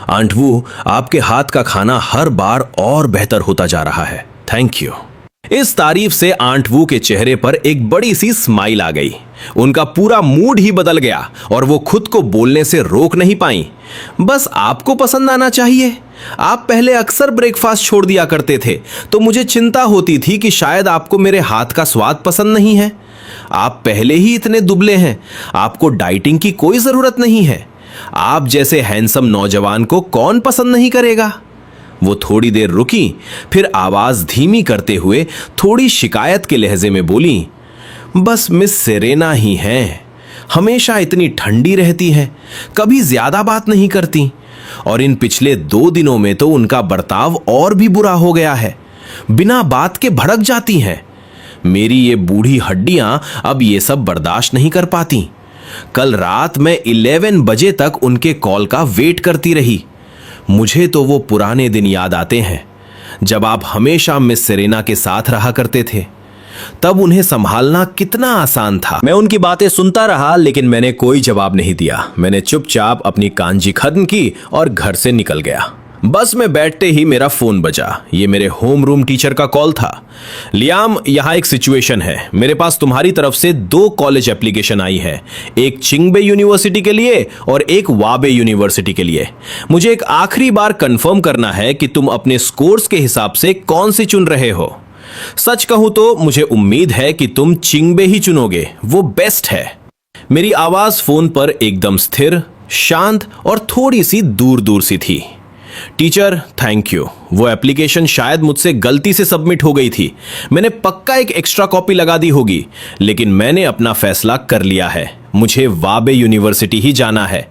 [SPEAKER 1] आंट वू, आपके हाथ का खाना हर बार और बेहतर होता जा रहा है। Thank you. इस तारीफ से आंट वू के चेहरे पर एक बड़ी सी स्माइल आ गई। उनका पूरा मूड ही बदल गया और वो खुद को बोलने से रोक नहीं पाई। बस आपको पसंद आना चाहिए। आप पहले अक्सर ब्रेकफास्ट छोड़ दिया करते थे, तो मुझे चिंता होती थी कि शायद आपको मेरे हाथ का स्वाद पसंद नहीं है। आप पहले ही इतने दुबले हैं, आपको डाइटिंग की कोई जरूरत नहीं है। आप जैसे हैंडसम नौजवान को कौन पसंद नहीं करेगा? वो थोड़ी देर रुकी, फिर आवाज धीमी करते हुए थोड़ी शिकायत के लहजे में बोली, बस मिस सेरेना ही हैं। हमेशा इतनी ठंडी रहती हैं, कभी ज्यादा बात नहीं करती, और इन पिछले 2 दिनों में तो उनका बर्ताव और भी बुरा हो गया है। बिना बात के भड़क जाती हैं। मेरी ये बूढ़ी हड्डियां अब ये सब बर्दाश्त नहीं कर पाती। कल रात मैं 11 बजे तक उनके कॉल का वेट करती रही। मुझे तो वो पुराने दिन याद आते हैं जब आप हमेशा मिस सेरेना के साथ रहा करते थे। तब उन्हें संभालना कितना आसान था। मैं उनकी बातें सुनता रहा, लेकिन मैंने कोई जवाब नहीं दिया। मैंने चुपचाप अपनी कांजी खत्म की और घर से निकल गया। बस में बैठते ही मेरा फोन बजा। ये मेरे होम रूम टीचर का कॉल था। लियाम, यहाँ एक सिचुएशन है। मेरे पास तुम्हारी तरफ से 2 कॉलेज एप्लीकेशन आई है, एक चिंगबे यूनिवर्सिटी के लिए और एक वाबे यूनिवर्सिटी के लिए। मुझे एक आखिरी बार कंफर्म करना है कि तुम अपने स्कोर्स के हिसाब से कौन सी चुन रहे हो। सच कहूं तो मुझे उम्मीद है कि तुम चिंगबे ही चुनोगे, वो बेस्ट है। मेरी आवाज फोन पर एकदम स्थिर, शांत और थोड़ी सी दूर दूर सी थी। Teacher, thank you. वो एप्लीकेशन शायद मुझसे गलती से सबमिट हो गई थी। मैंने पक्का एक एक्स्ट्रा कॉपी लगा दी होगी, लेकिन मैंने अपना फैसला कर लिया है। मुझे वाबे यूनिवर्सिटी ही जाना है।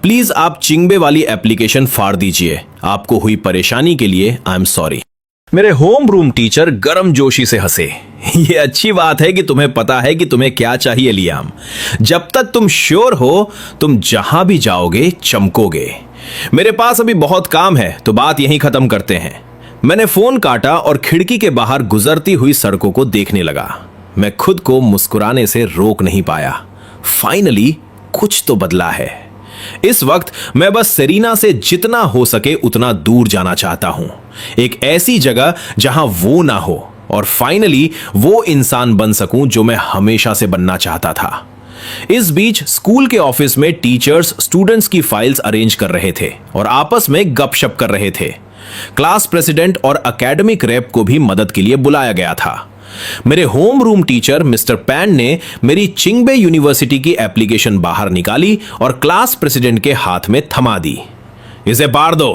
[SPEAKER 1] प्लीज आप चिंगबे वाली एप्लीकेशन फाड़ दीजिए। आपको हुई परेशानी के लिए आई एम सॉरी। मेरे होम रूम टीचर गर्मजोशी से हंसे। ये अच्छी बात है कि तुम्हें पता है कि तुम्हें क्या चाहिए लियाम। जब तक तुम श्योर हो, तुम जहां भी जाओगे चमकोगे। मेरे पास अभी बहुत काम है, तो बात यहीं खत्म करते हैं। मैंने फोन काटा और खिड़की के बाहर गुजरती हुई सड़कों को देखने लगा। मैं खुद को मुस्कुराने से रोक नहीं पाया। फाइनली कुछ तो बदला है। इस वक्त मैं बस सेरेना से जितना हो सके उतना दूर जाना चाहता हूं, एक ऐसी जगह जहां वो ना हो, और फाइनली वो इंसान बन सकूं जो मैं हमेशा से बनना चाहता था। इस बीच स्कूल के ऑफिस में टीचर्स स्टूडेंट्स की फाइल्स अरेंज कर रहे थे और आपस में गपशप कर रहे थे। क्लास प्रेसिडेंट और एकेडमिक रेप को भी मदद के लिए बुलाया गया था। मेरे home room teacher mister pan ने मेरी चिंगबे यूनिवर्सिटी की एप्लीकेशन बाहर निकाली और क्लास प्रेसिडेंट के हाथ में थमा दी। इसे पार दो।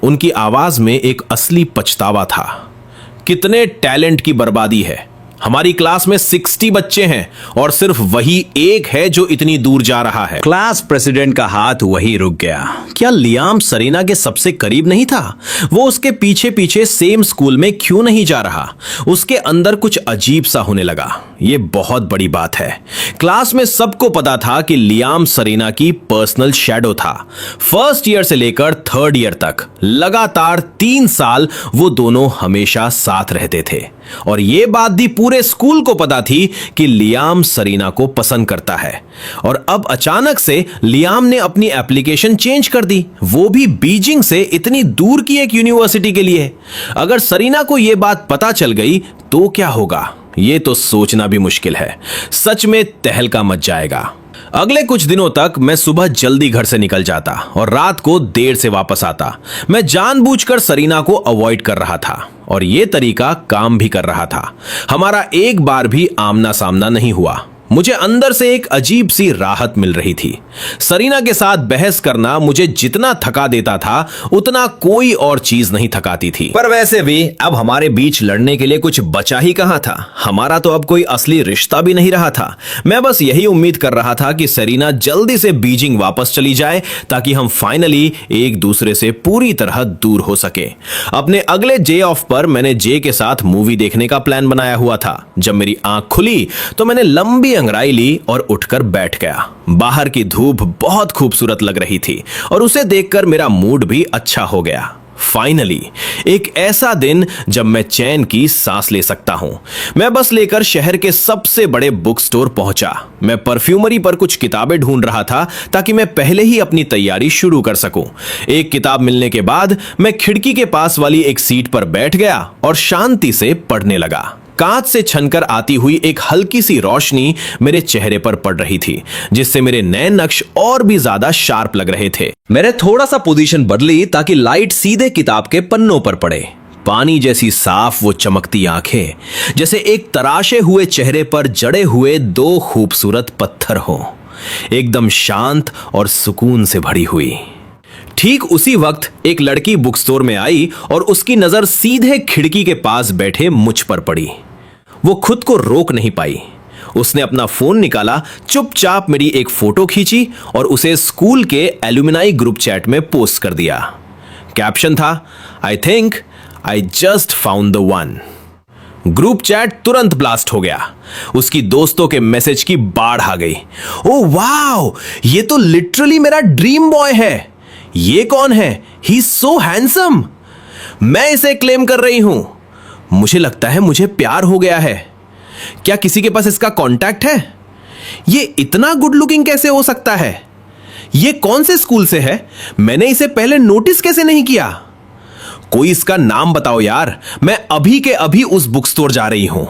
[SPEAKER 1] उनकी आवाज में एक असली पछतावा था। कितने टैलेंट की बर्बादी है। हमारी क्लास में 60 बच्चे हैं और सिर्फ वही एक है जो इतनी दूर जा रहा है। क्लास प्रेसिडेंट का हाथ वही रुक गया। क्या लियाम सेरेना के सबसे करीब नहीं था? वो उसके पीछे पीछे सेम स्कूल में क्यों नहीं जा रहा? उसके अंदर कुछ अजीब सा होने लगा। ये बहुत बड़ी बात है। क्लास में सबको पता था कि लियाम सेरेना की पर्सनल शैडो था। फर्स्ट ईयर से लेकर 3rd ईयर तक लगातार 3 साल वो दोनों हमेशा साथ रहते थे, और ये बात भी पूरे स्कूल को पता थी कि लियाम सेरेना को पसंद करता है। और अब अचानक से लियाम ने अपनी एप्लीकेशन चेंज कर दी, वो भी बीजिंग से इतनी दूर की एक यूनिवर्सिटी के लिए। अगर सेरेना को यह बात पता चल गई तो क्या होगा, ये तो सोचना भी मुश्किल है। सच में तहलका मच जाएगा। अगले कुछ दिनों तक मैं सुबह जल्दी घर से निकल जाता और रात को देर से वापस आता। मैं जानबूझकर सेरेना को अवॉइड कर रहा था और यह तरीका काम भी कर रहा था। हमारा एक बार भी आमना सामना नहीं हुआ। मुझे अंदर से एक अजीब सी राहत मिल रही थी। सेरेना के साथ बहस करना मुझे जितना थका देता था उतना कोई और चीज नहीं थकाती थी। पर वैसे भी अब हमारे बीच लड़ने के लिए कुछ बचा ही कहां था। हमारा तो अब कोई असली रिश्ता भी नहीं रहा था। मैं बस यही उम्मीद कर रहा था कि सेरेना जल्दी से बीजिंग वापस चली जाए ताकि हम फाइनली एक दूसरे से पूरी तरह दूर हो सके। अपने अगले डे ऑफ पर मैंने जे के साथ मूवी देखने का प्लान बनाया हुआ था। जब मेरी आंख खुली तो मैंने लंबी अंगड़ाई ली और उठकर बैठ गया। बाहर की धूप बहुत खूबसूरत लग रही थी और उसे देखकर मेरा मूड भी अच्छा हो गया। फाइनली एक ऐसा दिन जब मैं चैन की सांस ले सकता हूं। मैं बस लेकर शहर के सबसे बड़े बुक स्टोर पहुंचा। मैं परफ्यूमरी पर कुछ किताबें ढूंढ रहा था ताकि मैं पहले ही अपनी तैयारी शुरू कर सकूं। एक किताब मिलने के बाद मैं खिड़की के पास वाली एक सीट पर बैठ गया और शांति से पढ़ने लगा। कांच से छनकर आती हुई एक हल्की सी रोशनी मेरे चेहरे पर पड़ रही थी, जिससे मेरे नए नक्श और भी ज्यादा शार्प लग रहे थे। मैंने थोड़ा सा पोजीशन बदली ताकि लाइट सीधे किताब के पन्नों पर पड़े। पानी जैसी साफ वो चमकती आंखें, जैसे एक तराशे हुए चेहरे पर जड़े हुए 2 खूबसूरत पत्थर हों, एकदम शांत और सुकून से भरी हुई। ठीक उसी वक्त एक लड़की बुक स्टोर में आई और उसकी नजर सीधे खिड़की के पास बैठे मुझ पर पड़ी। वो खुद को रोक नहीं पाई। उसने अपना फोन निकाला, चुपचाप मेरी एक फोटो खींची और उसे स्कूल के एलुमनाई ग्रुप चैट में पोस्ट कर दिया। कैप्शन था, I think I just found the one. Group chat तुरंत ब्लास्ट हो गया। उसकी दोस्तों के मैसेज की बाढ़ आ गई। ओ वाओ, ये तो लिटरली मेरा ड्रीम बॉय है। ये कौन है? He is so handsome. मैं इसे क्लेम कर रही हूं। मुझे लगता है मुझे प्यार हो गया है। क्या किसी के पास इसका कांटेक्ट है? ये इतना गुड लुकिंग कैसे हो सकता है? ये कौन से स्कूल से है? मैंने इसे पहले नोटिस कैसे नहीं किया? कोई इसका नाम बताओ यार, मैं अभी के अभी उस बुक स्टोर जा रही हूं।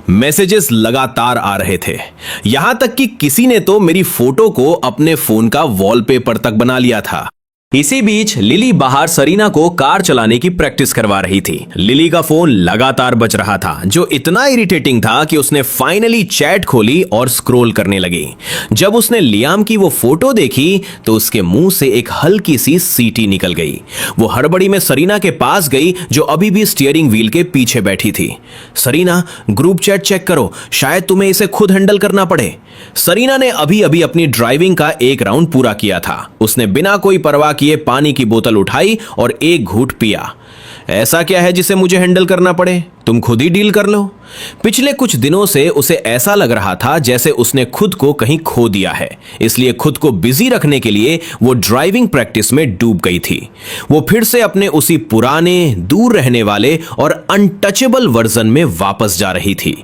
[SPEAKER 1] मैसेजेस लगातार आ रहे थे, यहां तक कि किसी ने तो मेरी फोटो को अपने फोन का वॉलपेपर तक बना लिया था। इसी बीच लिली बाहर सरीना को कार चलाने की प्रैक्टिस करवा रही थी। लिली का फोन लगातार बज रहा था, जो इतना इरिटेटिंग था कि उसने फाइनली चैट खोली और स्क्रॉल करने लगी। जब उसने लियाम की वो फोटो देखी तो उसके मुंह से एक हल्की सी सीटी निकल गई। वो हड़बड़ी में सरीना के पास गई, जो अभी भी स्टीयरिंग व्हील के पीछे बैठी थी। सरीना, ग्रुप चैट चेक करो, शायद तुम्हें इसे खुद हैंडल करना पड़े। सरीना ने अभी अभी अपनी ड्राइविंग का एक राउंड पूरा किया था। उसने बिना कोई परवाह किए पानी की बोतल उठाई और एक घूंट पिया। ऐसा क्या है जिसे मुझे हैंडल करना पड़े? तुम खुद ही डील कर लो। पिछले कुछ दिनों से उसे ऐसा लग रहा था जैसे उसने खुद को कहीं खो दिया है, इसलिए खुद को बिजी रखने के लिए वो ड्राइविंग प्रैक्टिस में डूब गई थी। वो फिर से अपने उसी पुराने, दूर रहने वाले और अनटचेबल वर्जन में वापस जा रही थी।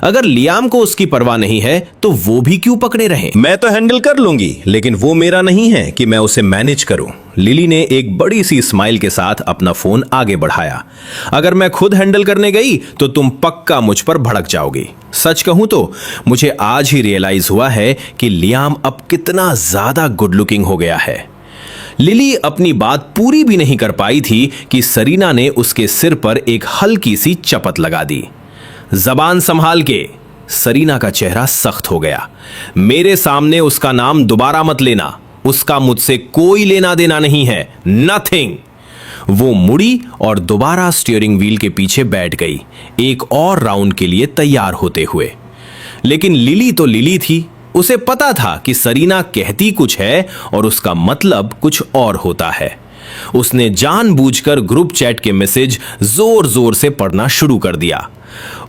[SPEAKER 1] अगर लियाम को उसकी परवाह नहीं है तो वो भी क्यों पकड़े रहे?
[SPEAKER 2] मैं तो हैंडल कर लूंगी, लेकिन वो मेरा नहीं है कि मैं उसे मैनेज करूं।
[SPEAKER 1] लिली ने एक बड़ी सी स्माइल के साथ अपना फोन आगे बढ़ाया। अगर मैं खुद हैंडल करने गई तो तुम पक्का मुझ पर भड़क जाओगी। सच कहूं तो मुझे आज ही रियलाइज हुआ है कि लियाम अब कितना ज्यादा गुड लुकिंग हो गया है। लिली अपनी बात पूरी भी नहीं कर पाई थी कि सरीना ने उसके सिर पर एक हल्की सी चपत लगा दी। जबान संभाल के। सरीना का चेहरा सख्त हो गया। मेरे सामने उसका नाम दोबारा मत लेना, उसका मुझसे कोई लेना देना नहीं है। नथिंग। वो मुड़ी और दोबारा स्टीयरिंग व्हील के पीछे बैठ गई, एक और राउंड के लिए तैयार होते हुए। लेकिन लिली तो लिली थी। उसे पता था कि सरीना कहती कुछ है और उसका मतलब कुछ और होता है। उसने जानबूझकर ग्रुप चैट के मैसेज जोर जोर से पढ़ना शुरू कर दिया।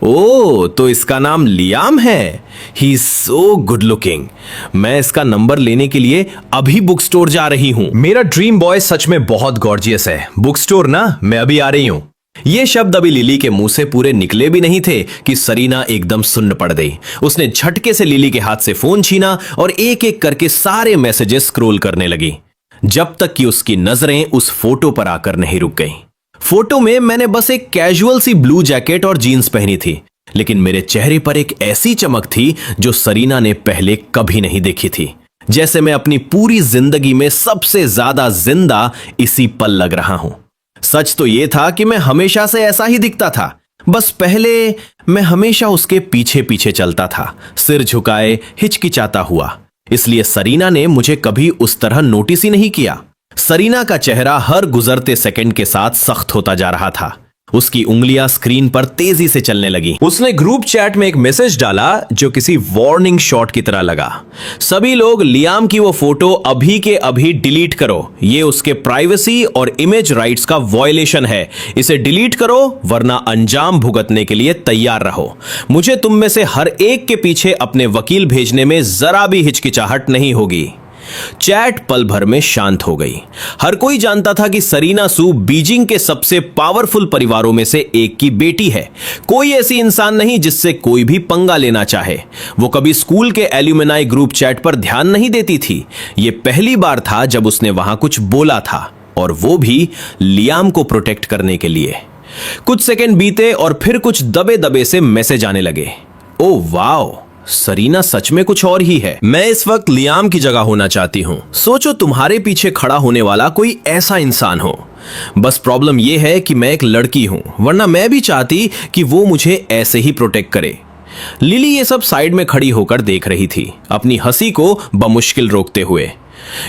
[SPEAKER 1] ओ, तो इसका नाम लियाम है। He is so good looking. मैं इसका नंबर लेने के लिए अभी बुक स्टोर जा रही हूं।
[SPEAKER 2] मेरा ड्रीम बॉय सच में बहुत गॉर्जियस है। बुक स्टोर ना, मैं अभी आ रही हूं।
[SPEAKER 1] ये शब्द अभी लिली के मुंह से पूरे निकले भी नहीं थे कि सरीना एकदम सुन्न पड़ गई। उसने झटके से लिली के हाथ से फोन छीना और एक एक करके सारे मैसेजेस स्क्रॉल करने लगी, जब तक कि उसकी नजरें उस फोटो पर आकर नहीं रुक गईं। फोटो में मैंने बस एक कैजुअल सी ब्लू जैकेट और जीन्स पहनी थी, लेकिन मेरे चेहरे पर एक ऐसी चमक थी जो सरीना ने पहले कभी नहीं देखी थी। जैसे मैं अपनी पूरी जिंदगी में सबसे ज्यादा जिंदा इसी पल लग रहा हूं। सच तो यह था कि मैं हमेशा से ऐसा ही दिखता था, बस पहले मैं हमेशा उसके पीछे पीछे चलता था, सिर झुकाए, हिचकिचाता हुआ। इसलिए सरीना ने मुझे कभी उस तरह नोटिस ही नहीं किया। सरीना का चेहरा हर गुजरते सेकंड के साथ सख्त होता जा रहा था। उसकी उंगलियां स्क्रीन पर तेजी से चलने लगी। उसने ग्रुप चैट में एक मैसेज डाला जो किसी वार्निंग शॉट की तरह लगा। सभी लोग, लियाम की वो फोटो अभी के अभी डिलीट करो। ये उसके प्राइवेसी और इमेज राइट्स का वायलेशन है। इसे डिलीट करो वरना अंजाम भुगतने के लिए तैयार रहो। मुझे तुम में से हर एक के पीछे अपने वकील भेजने में जरा भी हिचकिचाहट नहीं होगी। चैट पल भर में शांत हो गई। हर कोई जानता था कि सरीना सू बीजिंग के सबसे पावरफुल परिवारों में से एक की बेटी है। कोई ऐसी इंसान नहीं जिससे कोई भी पंगा लेना चाहे। वो कभी स्कूल के एल्यूमिनाई ग्रुप चैट पर ध्यान नहीं देती थी। यह पहली बार था जब उसने वहां कुछ बोला था, और वो भी लियाम को प्रोटेक्ट करने के लिए। कुछ सेकंड बीते और फिर कुछ दबे दबे से मैसेज आने लगे। ओ वाओ, सरीना सच में कुछ और ही है। मैं इस वक्त लियाम की जगह होना चाहती हूं। सोचो तुम्हारे पीछे खड़ा होने वाला कोई ऐसा इंसान हो। बस प्रॉब्लम यह है कि मैं एक लड़की हूं, वरना मैं भी चाहती कि वो मुझे ऐसे ही प्रोटेक्ट करे। लिली ये सब साइड में खड़ी होकर देख रही थी, अपनी हंसी को बमुश्किल रोकते हुए।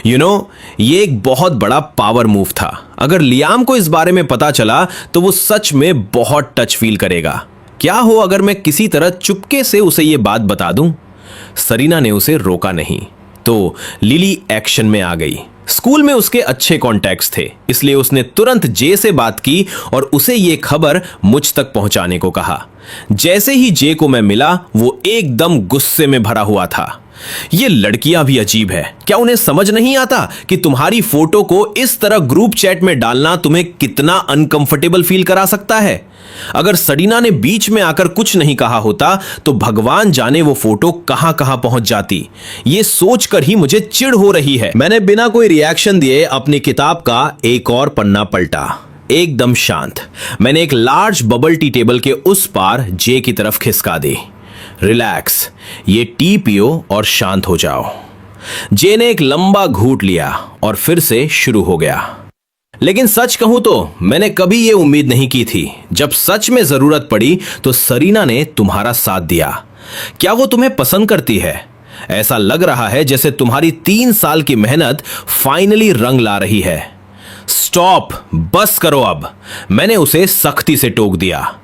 [SPEAKER 1] ये एक बहुत बड़ा पावर मूव था। अगर लियाम को इस बारे में पता चला तो वो सच में बहुत टच फील करेगा। क्या हो अगर मैं किसी तरह चुपके से उसे ये बात बता दूं? सरीना ने उसे रोका नहीं तो लिली एक्शन में आ गई। स्कूल में उसके अच्छे कॉन्टैक्ट्स थे, इसलिए उसने तुरंत जे से बात की और उसे ये खबर मुझ तक पहुंचाने को कहा। जैसे ही जे को मैं मिला, वो एकदम गुस्से में भरा हुआ था। ये लड़कियां भी अजीब है, क्या उन्हें समझ नहीं आता कि तुम्हारी फोटो को इस तरह ग्रुप चैट में डालना तुम्हें कितना अनकंफर्टेबल फील करा सकता है? अगर सरीना ने बीच में आकर कुछ नहीं कहा होता तो भगवान जाने वो फोटो कहां कहां पहुंच जाती। ये सोचकर ही मुझे चिढ़ हो रही है। मैंने बिना कोई रिएक्शन दिए अपनी किताब का एक और पन्ना पलटा, एकदम शांत। मैंने एक लार्ज बबल टी टेबल के उस पार जे की तरफ खिसका दी। रिलैक्स, ये टी पियो और शांत हो जाओ। जे ने एक लंबा घूंट लिया और फिर से शुरू हो गया। लेकिन सच कहूं तो मैंने कभी ये उम्मीद नहीं की थी। जब सच में जरूरत पड़ी तो सरीना ने तुम्हारा साथ दिया। क्या वो तुम्हें पसंद करती है? ऐसा लग रहा है जैसे तुम्हारी 3 साल की मेहनत फाइनली रंग ला रही है। स्टॉप, बस करो अब, मैंने उसे सख्ती से टोक दिया।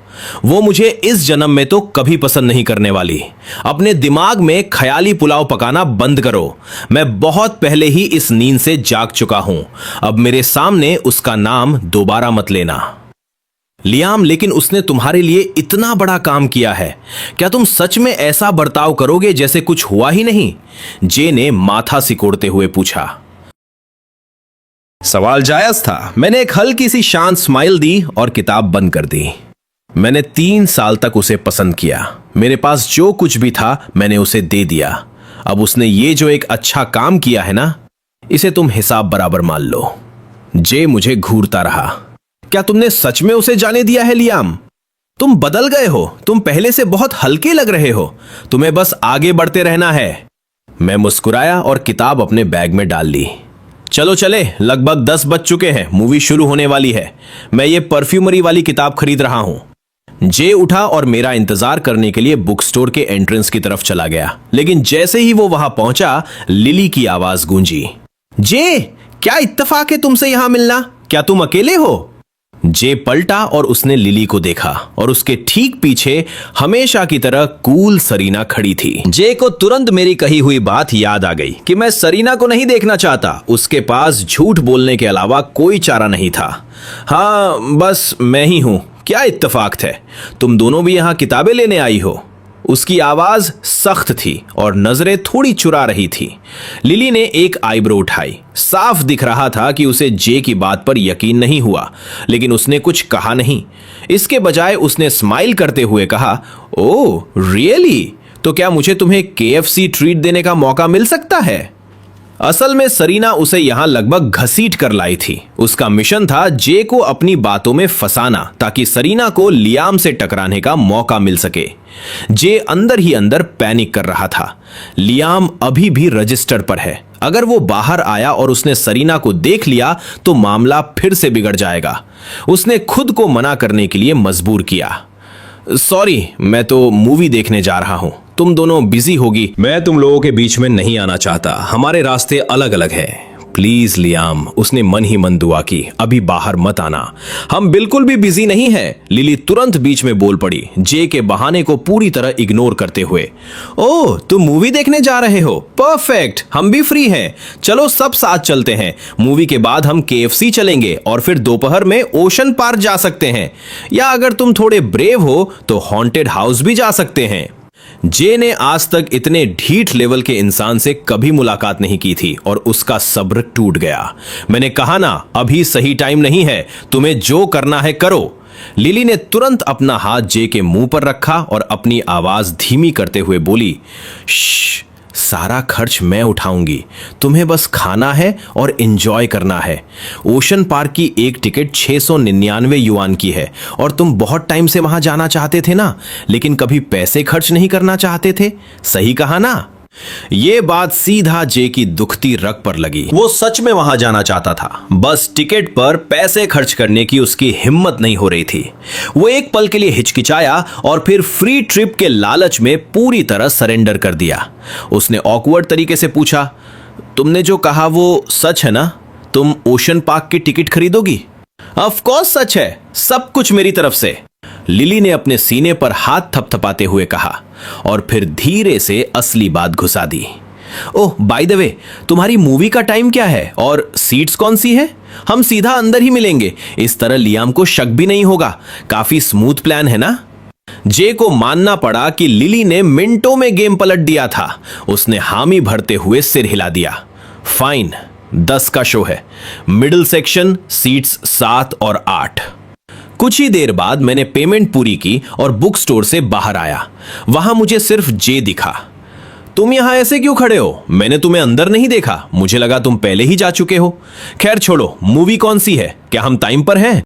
[SPEAKER 1] वो मुझे इस जन्म में तो कभी पसंद नहीं करने वाली। अपने दिमाग में ख्याली पुलाव पकाना बंद करो। मैं बहुत पहले ही इस नींद से जाग चुका हूं। अब मेरे सामने उसका नाम दोबारा मत लेना। लियाम, लेकिन उसने तुम्हारे लिए इतना बड़ा काम किया है, क्या तुम सच में ऐसा बर्ताव करोगे जैसे कुछ हुआ ही नहीं? जे ने माथा सिकोड़ते हुए पूछा। सवाल जायज था। मैंने एक हल्की सी शांत स्माइल दी और किताब बंद कर दी। मैंने 3 साल तक उसे पसंद किया। मेरे पास जो कुछ भी था मैंने उसे दे दिया। अब उसने ये जो एक अच्छा काम किया है ना, इसे तुम हिसाब बराबर मान लो। जे मुझे घूरता रहा। क्या तुमने सच में उसे जाने दिया है लियाम? तुम बदल गए हो, तुम पहले से बहुत हल्के लग रहे हो। तुम्हें बस आगे बढ़ते रहना है। मैं मुस्कुराया और किताब अपने बैग में डाल ली। चलो चले, लगभग 10 बज चुके हैं, मूवी शुरू होने वाली है। मैं ये परफ्यूमरी वाली किताब खरीद रहा हूं। जे उठा और मेरा इंतजार करने के लिए बुक स्टोर के एंट्रेंस की तरफ चला गया। लेकिन जैसे ही वो वहां पहुंचा, लिली की आवाज गूंजी। जे, क्या इत्तेफाक है तुमसे यहां मिलना? क्या तुम अकेले हो? जे पलटा और उसने लिली को देखा और उसके ठीक पीछे हमेशा की तरह कूल सरीना खड़ी थी। जे को तुरंत मेरी कही हुई बात याद आ गई कि मैं सरीना को नहीं देखना चाहता। उसके पास झूठ बोलने के अलावा कोई चारा नहीं था। हाँ, बस मैं ही हूं। क्या इत्तेफाक है, तुम दोनों भी यहां किताबें लेने आई हो? उसकी आवाज सख्त थी और नजरें थोड़ी चुरा रही थी। लिली ने एक आईब्रो उठाई। साफ दिख रहा था कि उसे जे की बात पर यकीन नहीं हुआ, लेकिन उसने कुछ कहा नहीं। इसके बजाय उसने स्माइल करते हुए कहा, ओह रियली? तो क्या मुझे तुम्हें KFC ट्रीट देने का मौका मिल सकता है? असल में सरीना उसे यहां लगभग घसीट कर लाई थी। उसका मिशन था जे को अपनी बातों में फंसाना ताकि सरीना को लियाम से टकराने का मौका मिल सके। जे अंदर ही अंदर पैनिक कर रहा था। लियाम अभी भी रजिस्टर पर है। अगर वो बाहर आया और उसने सरीना को देख लिया तो मामला फिर से बिगड़ जाएगा। उसने खुद को मना करने के लिए मजबूर किया। सॉरी, मैं तो मूवी देखने जा रहा हूं, तुम दोनों बिजी होगी। मैं तुम लोगों के बीच में नहीं आना चाहता, हमारे रास्ते अलग अलग हैं। प्लीज लियाम, उसने मन ही मन दुआ की, अभी बाहर मत आना, हम बिल्कुल भी बिजी नहीं हैं। लिली तुरंत बीच में बोल पड़ी, जे के बहाने को पूरी तरह इग्नोर करते हुए। ओह, तुम मूवी देखने जा रहे हो? परफेक्ट, हम भी फ्री हैं। चलो सब साथ चलते हैं। मूवी के बाद हम KFC चलेंगे और फिर दोपहर में ओशन पार्क जा सकते हैं, या अगर तुम थोड़े ब्रेव हो तो हॉन्टेड हाउस भी जा सकते हैं। जे ने आज तक इतने ढीठ लेवल के इंसान से कभी मुलाकात नहीं की थी और उसका सब्र टूट गया। मैंने कहा ना, अभी सही टाइम नहीं है, तुम्हें जो करना है करो। लिली ने तुरंत अपना हाथ जे के मुंह पर रखा और अपनी आवाज धीमी करते हुए बोली, श्श, सारा खर्च मैं उठाऊंगी, तुम्हें बस खाना है और एंजॉय करना है। ओशन पार्क की एक टिकट 699 युआन की है और तुम बहुत टाइम से वहां जाना चाहते थे ना, लेकिन कभी पैसे खर्च नहीं करना चाहते थे। सही कहा ना? ये बात सीधा जे की दुखती रग पर लगी। वो सच में वहां जाना चाहता था, बस टिकट पर पैसे खर्च करने की उसकी हिम्मत नहीं हो रही थी। वो एक पल के लिए हिचकिचाया और फिर फ्री ट्रिप के लालच में पूरी तरह सरेंडर कर दिया। उसने ऑकवर्ड तरीके से पूछा, तुमने जो कहा वो सच है ना? तुम ओशन पार्क की टिकट खरीदोगी? ऑफ कोर्स सच है, सब कुछ मेरी तरफ से। लिली ने अपने सीने पर हाथ थपथपाते हुए कहा और फिर धीरे से असली बात घुसा दी। ओह बाय द वे, तुम्हारी मूवी का टाइम क्या है और सीट्स कौन सी है? हम सीधा अंदर ही मिलेंगे, इस तरह लियाम को शक भी नहीं होगा। काफी स्मूथ प्लान है ना? जे को मानना पड़ा कि लिली ने मिनटों में गेम पलट दिया था। उसने हामी भरते हुए सिर हिला दिया। फाइन, 10 का शो है, मिडिल सेक्शन, सीट्स 7 और 8। कुछ ही देर बाद मैंने पेमेंट पूरी की और बुक स्टोर से बाहर आया। वहां मुझे सिर्फ जे दिखा। तुम यहां ऐसे क्यों खड़े हो? मैंने तुम्हें अंदर नहीं देखा, मुझे लगा तुम पहले ही जा चुके हो। खैर छोड़ो, मूवी कौन सी है? क्या हम टाइम पर हैं?